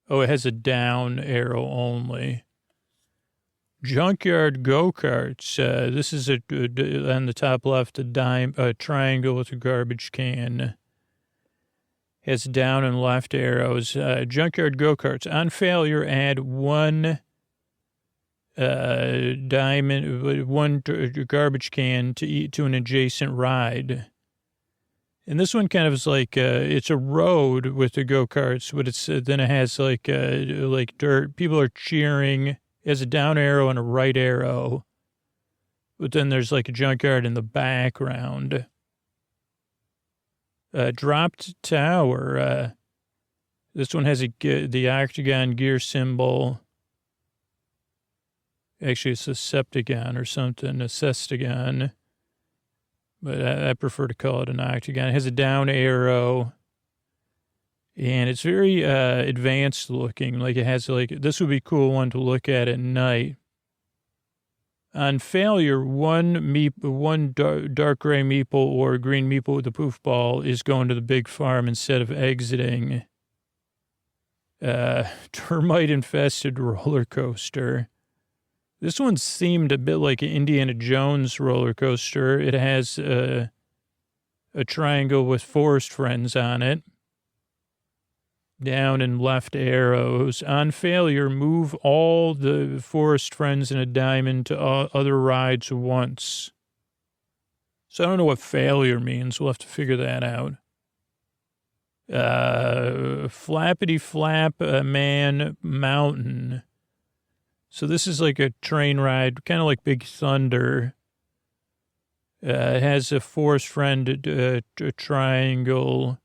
Oh, it has a down arrow only. Junkyard go-karts. This is on the top left, a triangle with a garbage can. Has down and left arrows. Junkyard go-karts. On failure, add 1 garbage can to an adjacent ride. And this one kind of is like, it's a road with the go-karts, but then it has like dirt. People are cheering. It has a down arrow and a right arrow. But then there's like a junkyard in the background. Dropped tower. This one has the octagon gear symbol. Actually, it's a septagon or something, a sestagon. But I prefer to call it an octagon. It has a down arrow. And it's very advanced looking. Like it has this would be a cool one to look at night. On failure, one dark gray meeple or green meeple with a poof ball is going to the Big Farm instead of exiting. Termite infested roller coaster. This one seemed a bit like an Indiana Jones roller coaster. It has a triangle with forest friends on it. Down and left arrows. On failure, move all the forest friends in a diamond to other rides once. So I don't know what failure means. We'll have to figure that out. Flappity Flap Man Mountain. So this is like a train ride, kind of like Big Thunder. It has a forest friend, a triangle,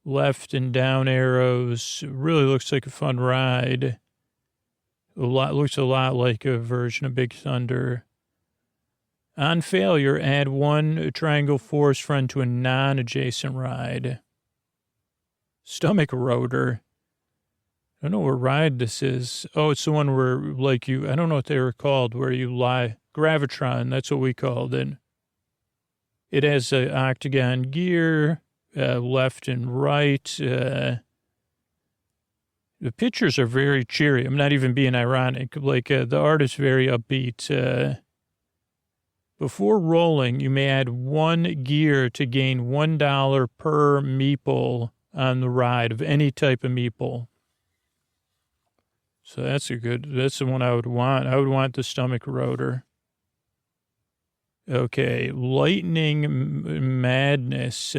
left and down arrows. It really looks like a fun ride. Looks a lot like a version of Big Thunder. On failure, add 1 triangle forest friend to a non-adjacent ride. Stomach rotor. I don't know what ride this is. Oh, it's the one where, I don't know what they were called, where you lie. Gravitron, that's what we called it. It has an octagon gear, left and right. The pictures are very cheery. I'm not even being ironic. The art is very upbeat. Before rolling, you may add 1 gear to gain $1 per meeple on the ride of any type of meeple. So that's the one I would want. I would want the stomach rotor. Okay, lightning madness.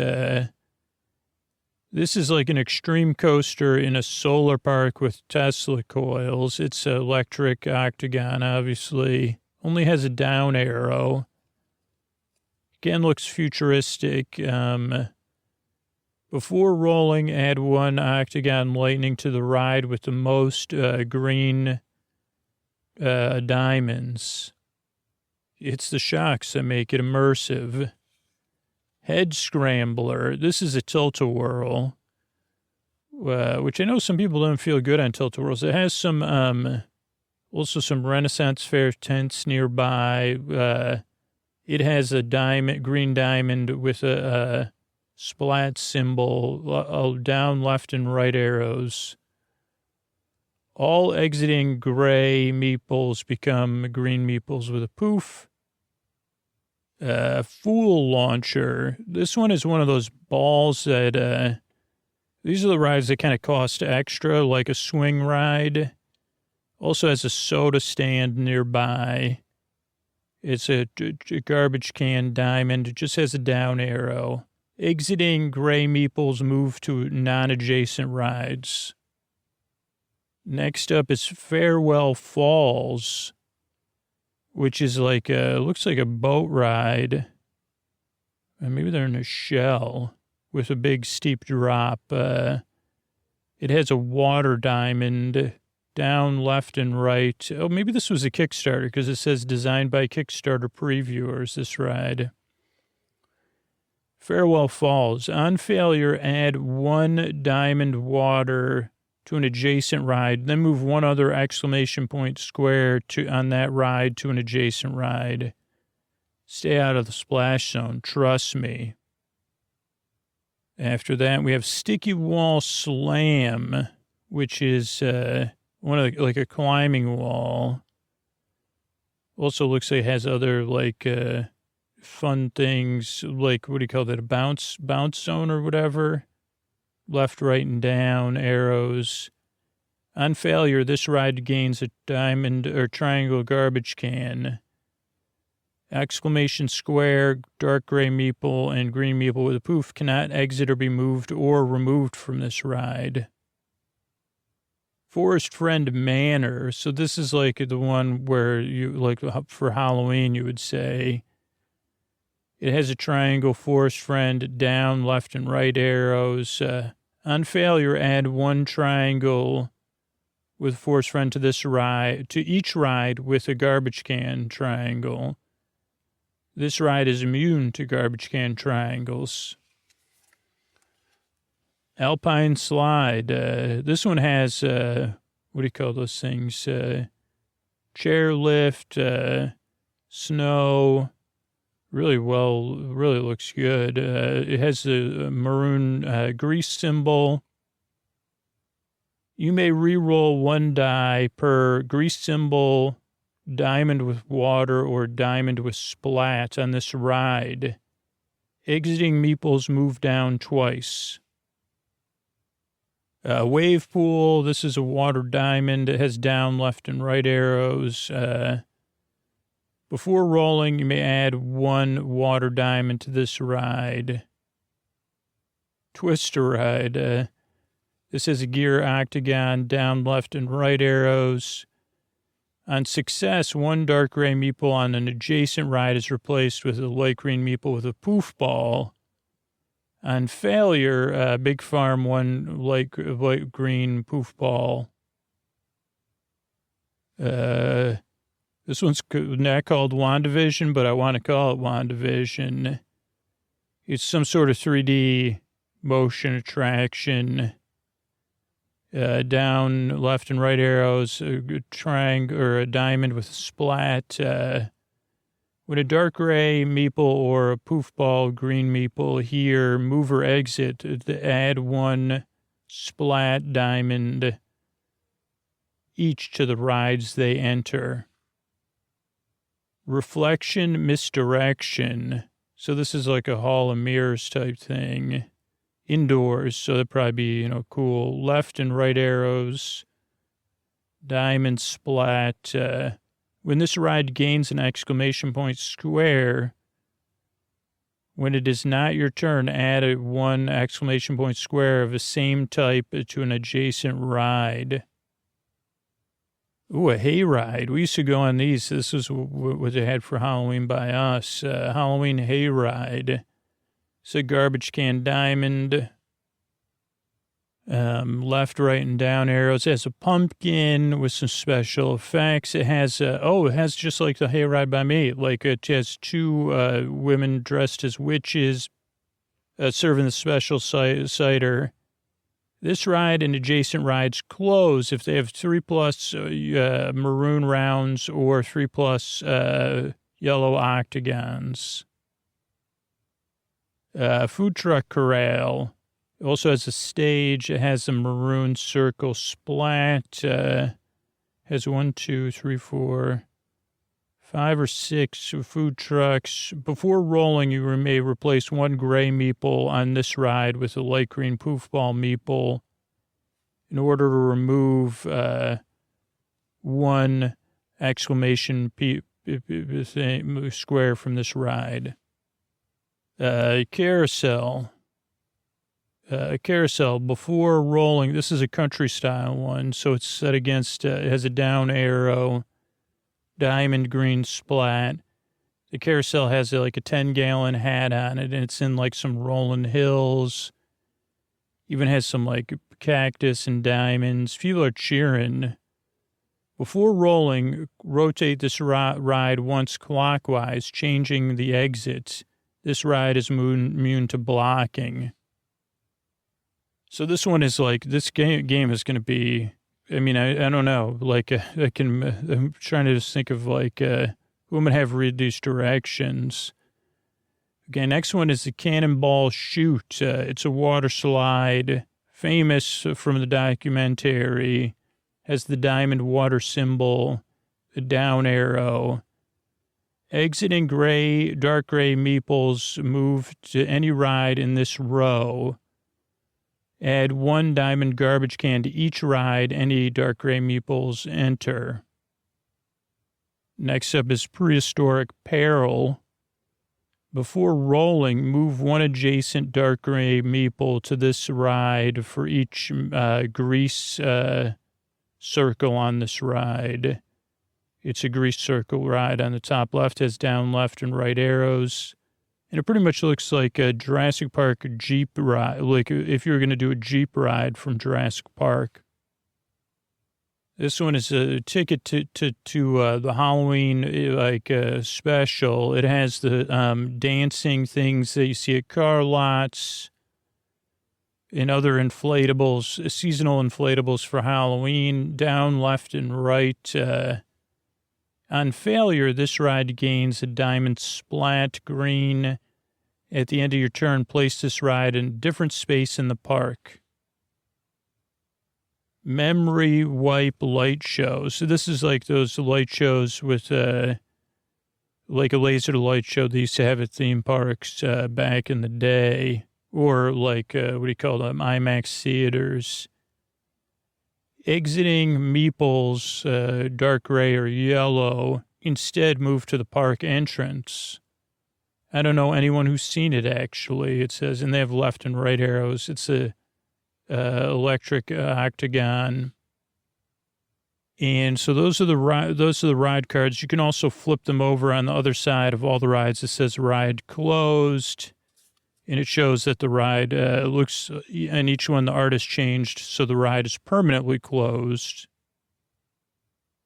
This is like an extreme coaster in a solar park with Tesla coils. It's an electric octagon, obviously. Only has a down arrow. Again, looks futuristic. Before rolling, add 1 octagon lightning to the ride with the most green diamonds. It's the shocks that make it immersive. Head scrambler. This is a tilt-a-whirl, which I know some people don't feel good on tilt-a-whirls. It has some, also some Renaissance Fair tents nearby. It has a green diamond with a splat symbol, down, left, and right arrows. All exiting gray meeples become green meeples with a poof. Fool launcher. This one is one of those balls that, these are the rides that kind of cost extra, like a swing ride. Also has a soda stand nearby. It's a garbage can diamond. It just has a down arrow. Exiting gray meeples move to non-adjacent rides. Next up is Farewell Falls, which is like looks like a boat ride. Maybe they're in a shell with a big steep drop. It has a water diamond down, left, and right. Oh, maybe this was a Kickstarter because it says designed by Kickstarter previewers, this ride. Farewell Falls. On failure, add 1 diamond water to an adjacent ride, then move 1 other exclamation point square on that ride to an adjacent ride. Stay out of the splash zone. Trust me. After that, we have Sticky Wall Slam, which is one of like a climbing wall. Also looks like it has other like fun things, like what do you call that? A bounce zone or whatever. Left, right, and down arrows. On failure, this ride gains a diamond or triangle garbage can. Exclamation square, dark gray meeple, and green meeple with a poof cannot exit or be moved or removed from this ride. Forest Friend Manor. So this is like the one where you, like for Halloween, you would say. It has a triangle forest friend, down, left, and right arrows. On failure, add 1 triangle with forest friend to this ride, to each ride with a garbage can triangle. This ride is immune to garbage can triangles. Alpine Slide. This one has, what do you call those things? Chairlift, snow. Really looks good. It has a maroon grease symbol. You may re-roll 1 die per grease symbol, diamond with water, or diamond with splat on this ride. Exiting meeples move down twice. Wave pool. This is a water diamond. It has down, left, and right arrows. Before rolling, you may add 1 water diamond to this ride. Twister ride. This has a gear octagon, down, left, and right arrows. On success, 1 dark gray meeple on an adjacent ride is replaced with a light green meeple with a poof ball. On failure, Big Farm 1 light green poof ball. This one's not called WandaVision, but I want to call it WandaVision. It's some sort of 3D motion attraction. Down, left, and right arrows, a triangle or a diamond with a splat. When a dark gray meeple or a poof ball green meeple here, move or exit, add 1 splat diamond each to the rides they enter. Reflection misdirection. So this is like a Hall of Mirrors type thing. Indoors, so that'd probably be, cool. Left and right arrows. Diamond splat. When this ride gains an exclamation point square, when it is not your turn, add 1 exclamation point square of the same type to an adjacent ride. Ooh, a hayride. We used to go on these. This is what they had for Halloween by us. Halloween hayride. It's a garbage can diamond. Left, right, and down arrows. It has a pumpkin with some special effects. It has, it has just like the hayride by me. Like it has 2 women dressed as witches serving the special cider. This ride and adjacent rides close if they have 3+ maroon rounds or 3+ yellow octagons. Food truck corral. It also has a stage. It has a maroon circle splat. Has 1, 2, 3, 4, 5 or 6 food trucks. Before rolling, you may replace 1 gray meeple on this ride with a light green poof ball meeple in order to remove one exclamation square from this ride. Carousel. Carousel, before rolling, this is a country style one, so it's set against, it has a down arrow, diamond green splat. The carousel has like a 10-gallon hat on it, and it's in like some rolling hills. Even has some like cactus and diamonds. People are cheering. Before rolling, rotate this ride once clockwise, changing the exit. This ride is immune to blocking. So this one is like, this game is going to be, I mean, I don't know, like, I'm trying to just think of like, who might have read these directions. Okay, next one is the Cannonball Shoot. It's a water slide, famous from the documentary, has the diamond water symbol, a down arrow. Exiting dark gray meeples move to any ride in this row. Add 1 diamond garbage can to each ride any dark gray meeples enter. Next up is Prehistoric Peril. Before rolling, move 1 adjacent dark gray meeple to this ride for each grease circle on this ride. It's a grease circle ride. On the top left has down left and right arrows. And it pretty much looks like a Jurassic Park Jeep ride, like if you were going to do a Jeep ride from Jurassic Park. This one is a ticket to the Halloween special. It has the dancing things that you see at car lots and other inflatables, seasonal inflatables for Halloween, down, left, and right. On failure, this ride gains a diamond splat green. At the end of your turn, place this ride in a different space in the park. Memory wipe light show. So this is like those light shows with like a laser light show they used to have at theme parks back in the day, or like what do you call them, IMAX theaters. Exiting meeples, dark gray or yellow, instead move to the park entrance. I don't know anyone who's seen it, actually. It says, and they have left and right arrows. It's a electric octagon. And so those are the ride cards. You can also flip them over on the other side of all the rides. It says ride closed. And it shows that the ride looks, and each one the artist changed, so the ride is permanently closed.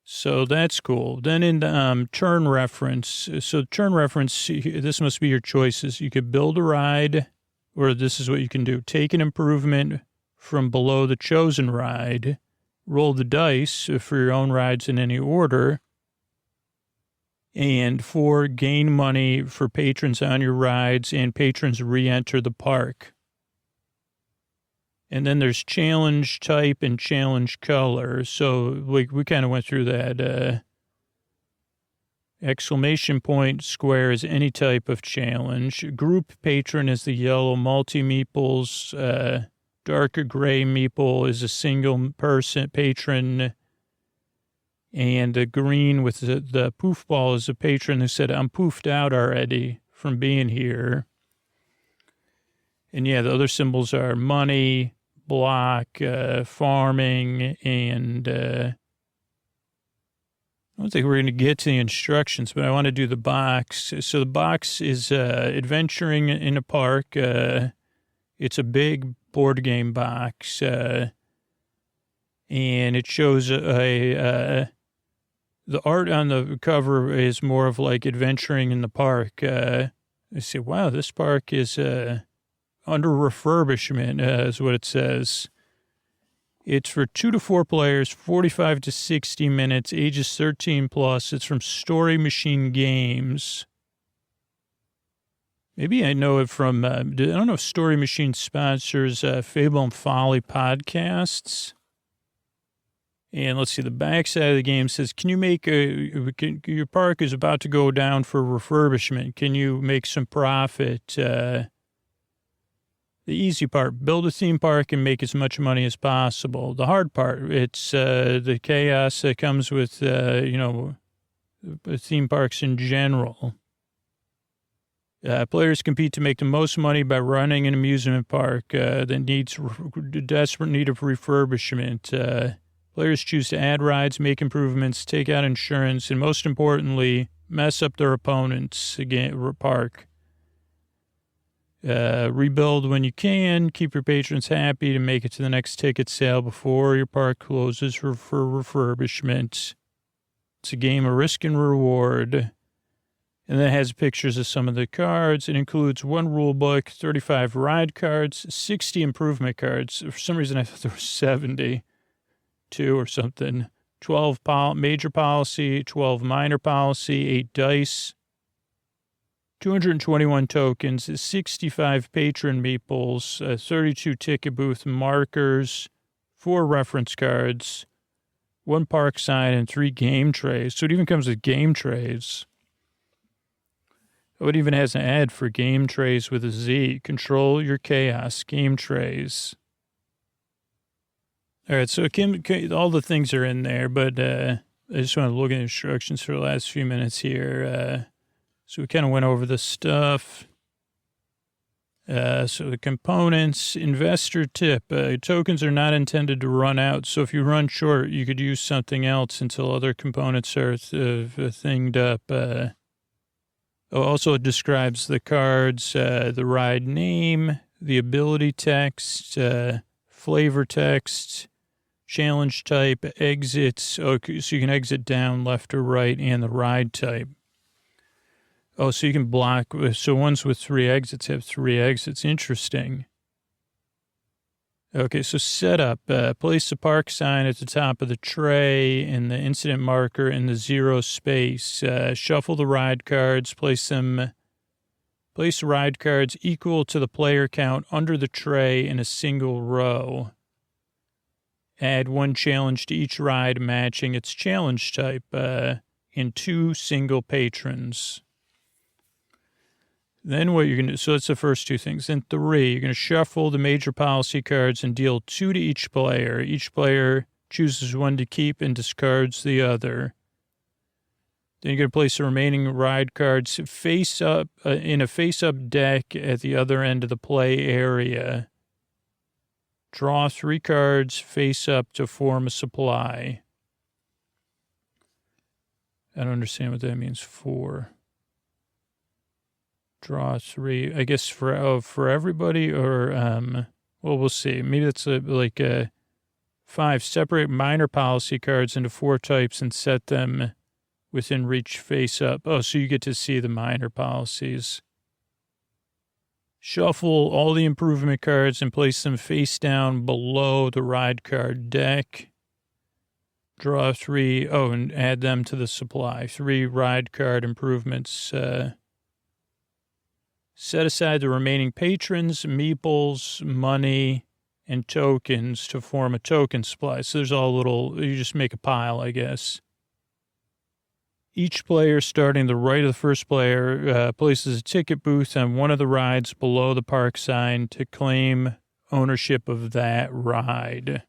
So that's cool. Then in the turn reference, so turn reference, this must be your choices. You could build a ride, or this is what you can do. Take an improvement from below the chosen ride. Roll the dice for your own rides in any order. And 4, gain money for patrons on your rides, and patrons re-enter the park. And then there's challenge type and challenge color. So we kind of went through that. Exclamation point square is any type of challenge. Group patron is the yellow multi-meeples. Darker gray meeple is a single person patron. And the green with the poof ball is a patron who said, I'm poofed out already from being here. And yeah, the other symbols are money, block, farming, and I don't think we're going to get to the instructions, but I want to do the box. So the box is adventuring in a park. It's a big board game box, and it shows the art on the cover is more of like adventuring in the park. I say, wow, this park is under refurbishment, is what it says. It's for 2 to 4 players, 45 to 60 minutes, ages 13 plus. It's from Story Machine Games. Maybe I know it from, I don't know if Story Machine sponsors Fable and Folly podcasts. And let's see, the backside of the game says, can you make your park is about to go down for refurbishment. Can you make some profit? The easy part, build a theme park and make as much money as possible. The hard part, it's the chaos that comes with, theme parks in general. Players compete to make the most money by running an amusement park that needs desperate need of refurbishment. Players choose to add rides, make improvements, take out insurance, and most importantly, mess up their opponent's park. Rebuild when you can, keep your patrons happy to make it to the next ticket sale before your park closes for refurbishment. It's a game of risk and reward. And then it has pictures of some of the cards. It includes 1 rule book, 35 ride cards, 60 improvement cards. For some reason, I thought there were 72 or something. 12 major policy, 12 minor policy, 8 dice, 221 tokens, 65 patron meeples, 32 ticket booth markers, 4 reference cards, 1 park sign, and 3 game trays. So it even comes with game trays. Oh, it even has an ad for game trays with a Z. Control your chaos. Game trays. All right, so all the things are in there, but I just want to look at instructions for the last few minutes here. So we kind of went over the stuff. So the components, investor tip. Tokens are not intended to run out, so if you run short, you could use something else until other components are thinged up. Also, it describes the cards, the ride name, the ability text, flavor text, challenge type, exits. Okay, so you can exit down, left or right, and the ride type. Oh, so you can block. So ones with 3 exits have 3 exits. Interesting. Okay, so setup. Place the park sign at the top of the tray and the incident marker in the 0 space. Shuffle the ride cards. Place the ride cards equal to the player count under the tray in a single row. Add 1 challenge to each ride matching its challenge type in 2 single patrons. Then what you're going to do, so that's the first 2 things. Then 3, you're going to shuffle the major policy cards and deal 2 to each player. Each player chooses 1 to keep and discards the other. Then you're going to place the remaining ride cards face up in a face-up deck at the other end of the play area. Draw 3 cards face up to form a supply. I don't understand what that means. 4. Draw 3, I guess for everybody, or, well, we'll see. Maybe that's 5. Separate minor policy cards into 4 types and set them within reach face up. Oh, so you get to see the minor policies. Shuffle all the improvement cards and place them face down below the ride card deck. Draw 3, and add them to the supply. 3 ride card improvements, set aside the remaining patrons, meeples, money, and tokens to form a token supply. So there's all you just make a pile, I guess. Each player, starting the right of the first player, places a ticket booth on one of the rides below the park sign to claim ownership of that ride.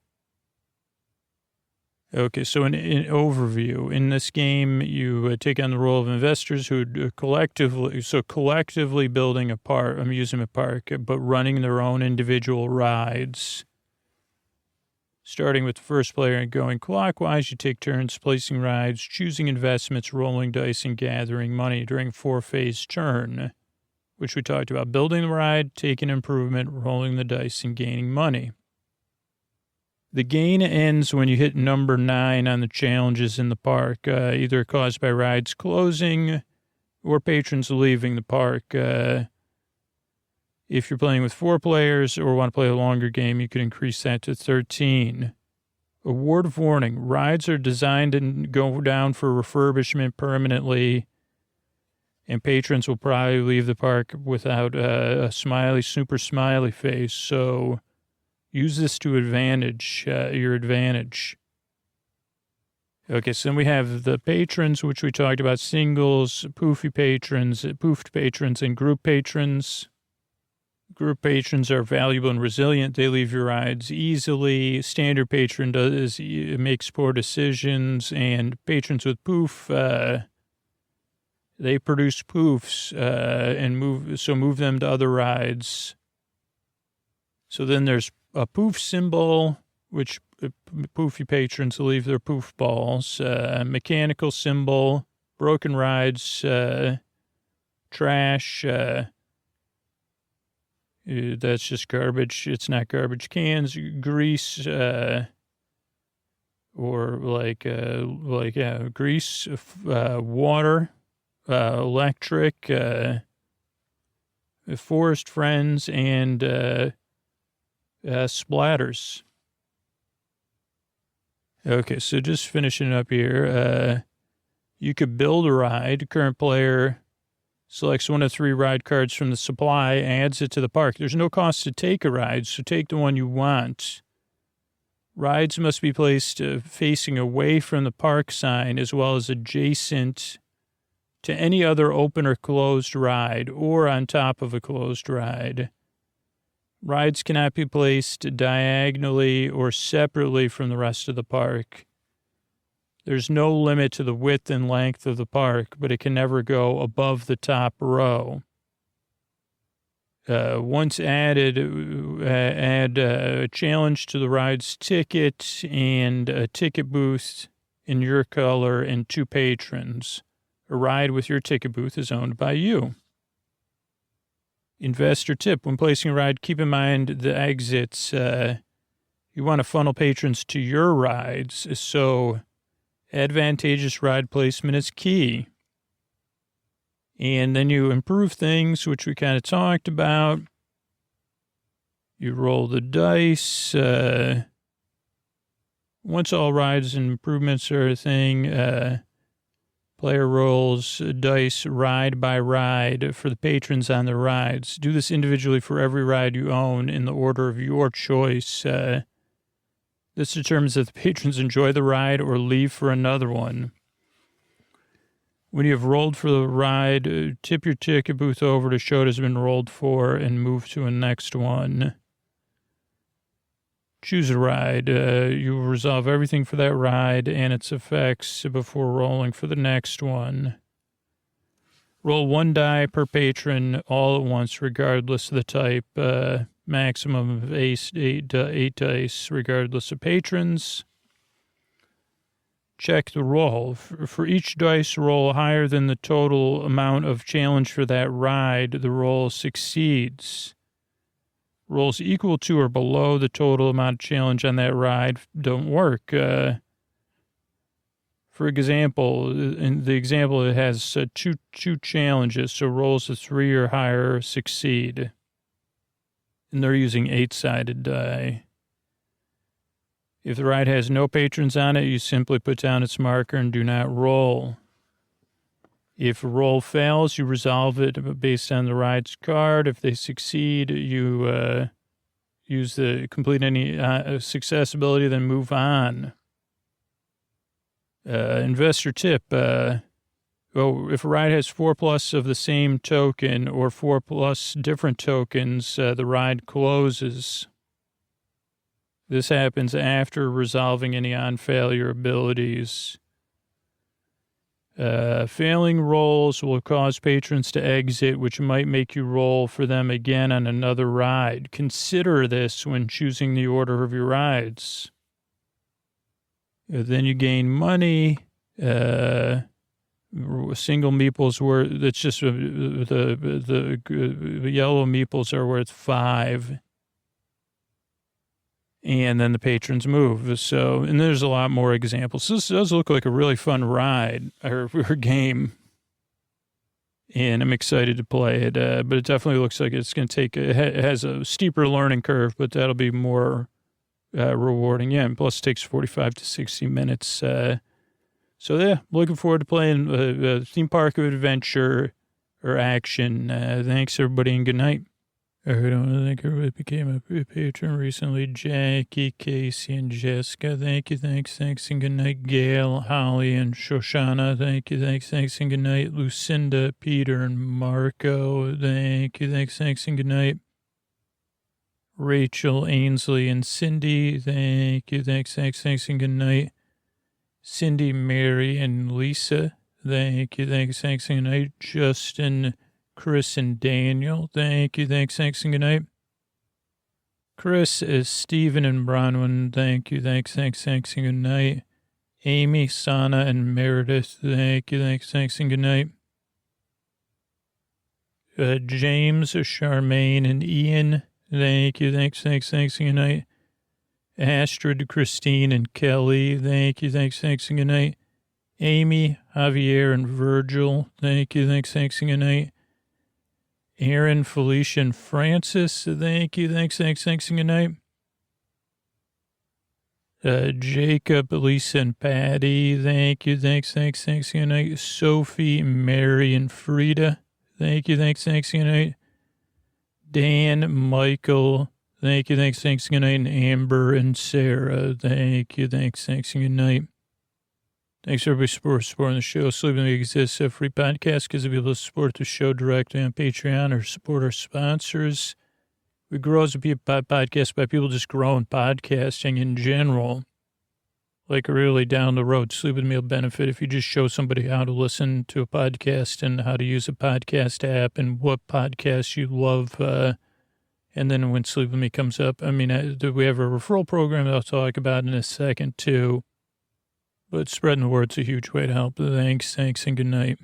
Okay, so in overview, in this game, you take on the role of investors who collectively building a amusement park, but running their own individual rides. Starting with the first player and going clockwise, you take turns placing rides, choosing investments, rolling dice, and gathering money during 4-phase turn, which we talked about. Building the ride, taking improvement, rolling the dice, and gaining money. The gain ends when you hit number 9 on the challenges in the park, either caused by rides closing or patrons leaving the park. If you're playing with 4 players or want to play a longer game, you can increase that to 13. A word of warning, rides are designed to go down for refurbishment permanently, and patrons will probably leave the park without a super smiley face, so use this to your advantage. Okay, so then we have the patrons, which we talked about, singles, poofed patrons, and group patrons. Group patrons are valuable and resilient. They leave your rides easily. Standard patron makes poor decisions, and patrons with poof, they produce poofs and move them to other rides. So then there's a poof symbol, which poofy patrons leave their poof balls. Mechanical symbol, broken rides, trash. That's just garbage. It's not garbage cans. Grease, or grease, water, electric, forest friends, and splatters. Okay, so just finishing up here. You could build a ride. Current player selects one of 3 ride cards from the supply, adds it to the park. There's no cost to take a ride, so take the one you want. Rides must be placed facing away from the park sign as well as adjacent to any other open or closed ride or on top of a closed ride. Rides cannot be placed diagonally or separately from the rest of the park. There's no limit to the width and length of the park, but it can never go above the top row. Once added, add a challenge to the ride's ticket and a ticket booth in your color and 2 patrons. A ride with your ticket booth is owned by you. Investor tip: when placing a ride, keep in mind the exits. You want to funnel patrons to your rides, so advantageous ride placement is key. And then you improve things, which we kind of talked about. You roll the dice. Once all rides and improvements are a thing, player rolls dice ride by ride for the patrons on the rides. Do this individually for every ride you own in the order of your choice. This determines if the patrons enjoy the ride or leave for another one. When you have rolled for the ride, tip your ticket booth over to show it has been rolled for and move to a next one. Choose a ride. You will resolve everything for that ride and its effects before rolling for the next one. Roll 1 die per patron all at once, regardless of the type. Maximum of 8 dice, regardless of patrons. Check the roll. For each dice roll higher than the total amount of challenge for that ride, the roll succeeds. Rolls equal to or below the total amount of challenge on that ride don't work. For example, in the example, it has two challenges, so rolls of 3 or higher succeed. And they're using 8-sided die. If the ride has no patrons on it, you simply put down its marker and do not roll. If a roll fails, you resolve it based on the ride's card. If they succeed, you use the complete any success ability, then move on. Investor tip. If a ride has 4+ of the same token or 4+ different tokens, the ride closes. This happens after resolving any on-failure abilities. Failing rolls will cause patrons to exit, which might make you roll for them again on another ride. Consider this when choosing the order of your rides. Then you gain money. Single meeples worth, that's just the yellow meeples are worth 5. And then the patrons move. So, and there's a lot more examples. This does look like a really fun ride or game. And I'm excited to play it. But it definitely looks like it's going to take, it has a steeper learning curve, but that'll be more rewarding. Yeah. And plus it takes 45 to 60 minutes. So, yeah, looking forward to playing Theme Park of Adventure or Action. Thanks, everybody, and good night. I don't think everybody became a patron recently. Jackie, Casey, and Jessica. Thank you, thanks, and good night. Gail, Holly, and Shoshana. Thank you, thanks, and good night. Lucinda, Peter, and Marco. Thank you, thanks, and good night. Rachel, Ainsley, and Cindy. Thank you. Thanks, and good night. Cindy, Mary, and Lisa. Thank you. Thanks, and good night. Justin, Chris, and Daniel. Thank you. Thanks, and good night. Chris is Stephen and Bronwyn. Thank you. Thanks, and good night. Amy, Sana, and Meredith. Thank you. Thanks, and good night. James, Charmaine, and Ian. Thank you. Thanks, and good night. Astrid, Christine, and Kelly. Thank you. Thanks, and good night. Amy, Javier, and Virgil. Thank you. Thanks, and good night. Aaron, Felicia, and Francis. Thank you. Thanks, and good night. Jacob, Lisa, and Patty. Thank you. Thanks, and good night. Sophie, Mary, and Frida. Thank you. Thanks, and good night. Dan, Michael. Thank you. Thanks, good night. And Amber and Sarah. Thank you. Thanks, and good night. Thanks, everybody, for supporting the show. Sleep With Me exists a free podcast because you'll be able to support the show directly on Patreon or support our sponsors. We grow as a podcast by people just growing podcasting in general. Like really down the road, Sleep With Me will benefit if you just show somebody how to listen to a podcast and how to use a podcast app and what podcasts you love. And then when Sleep With Me comes up, we have a referral program that I'll talk about in a second too. But spreading the word's a huge way to help. Thanks, and good night.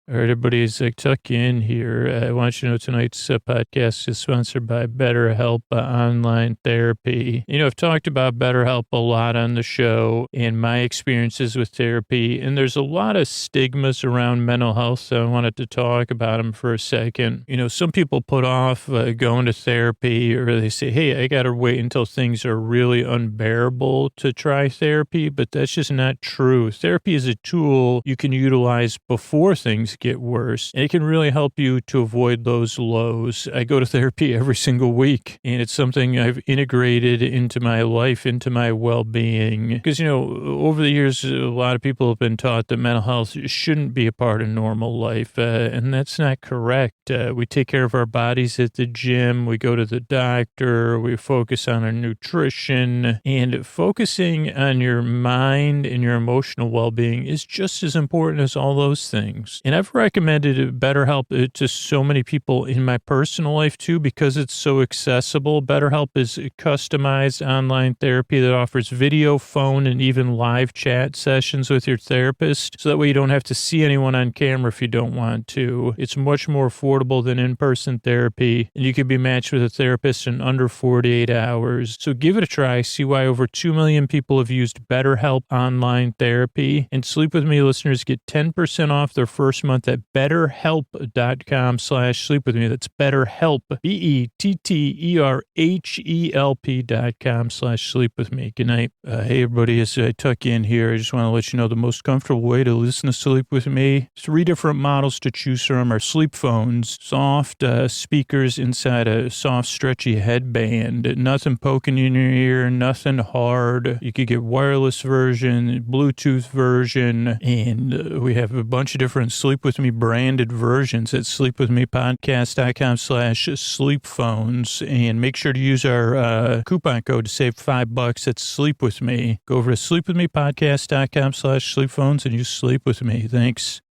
All right, everybody, as I tuck in here, I want you to know tonight's podcast is sponsored by BetterHelp Online Therapy. You know, I've talked about BetterHelp a lot on the show and my experiences with therapy, and there's a lot of stigmas around mental health, so I wanted to talk about them for a second. You know, some people put off going to therapy, or they say, hey, I got to wait until things are really unbearable to try therapy, but that's just not true. Therapy is a tool you can utilize before things get worse. And it can really help you to avoid those lows. I go to therapy every single week, and it's something I've integrated into my life, into my well-being. Because, you know, over the years, a lot of people have been taught that mental health shouldn't be a part of normal life, and that's not correct. We take care of our bodies at the gym. We go to the doctor. We focus on our nutrition. And focusing on your mind and your emotional well-being is just as important as all those things. And I've recommended BetterHelp to so many people in my personal life too, because it's so accessible. BetterHelp is customized online therapy that offers video, phone, and even live chat sessions with your therapist. So that way you don't have to see anyone on camera if you don't want to. It's much more affordable than in-person therapy, and you can be matched with a therapist in under 48 hours. So give it a try. See why over 2 million people have used BetterHelp online therapy. And Sleep With Me listeners get 10% off their first month at betterhelp.com/sleepwithme. That's BetterHelp, BetterHelp.com/sleepwithme. Good night. Hey, everybody, as I tuck in here, I just want to let you know the most comfortable way to listen to Sleep With Me. 3 different models to choose from are sleep phones, soft speakers inside a soft, stretchy headband, nothing poking in your ear, nothing hard. You could get wireless version, Bluetooth version, and we have a bunch of different Sleep With Me branded versions at sleepwithmepodcast.com/sleepphones. And make sure to use our coupon code to save $5 at Sleep With Me. Go over to sleepwithmepodcast.com/sleepphones and use Sleep With Me. Thanks.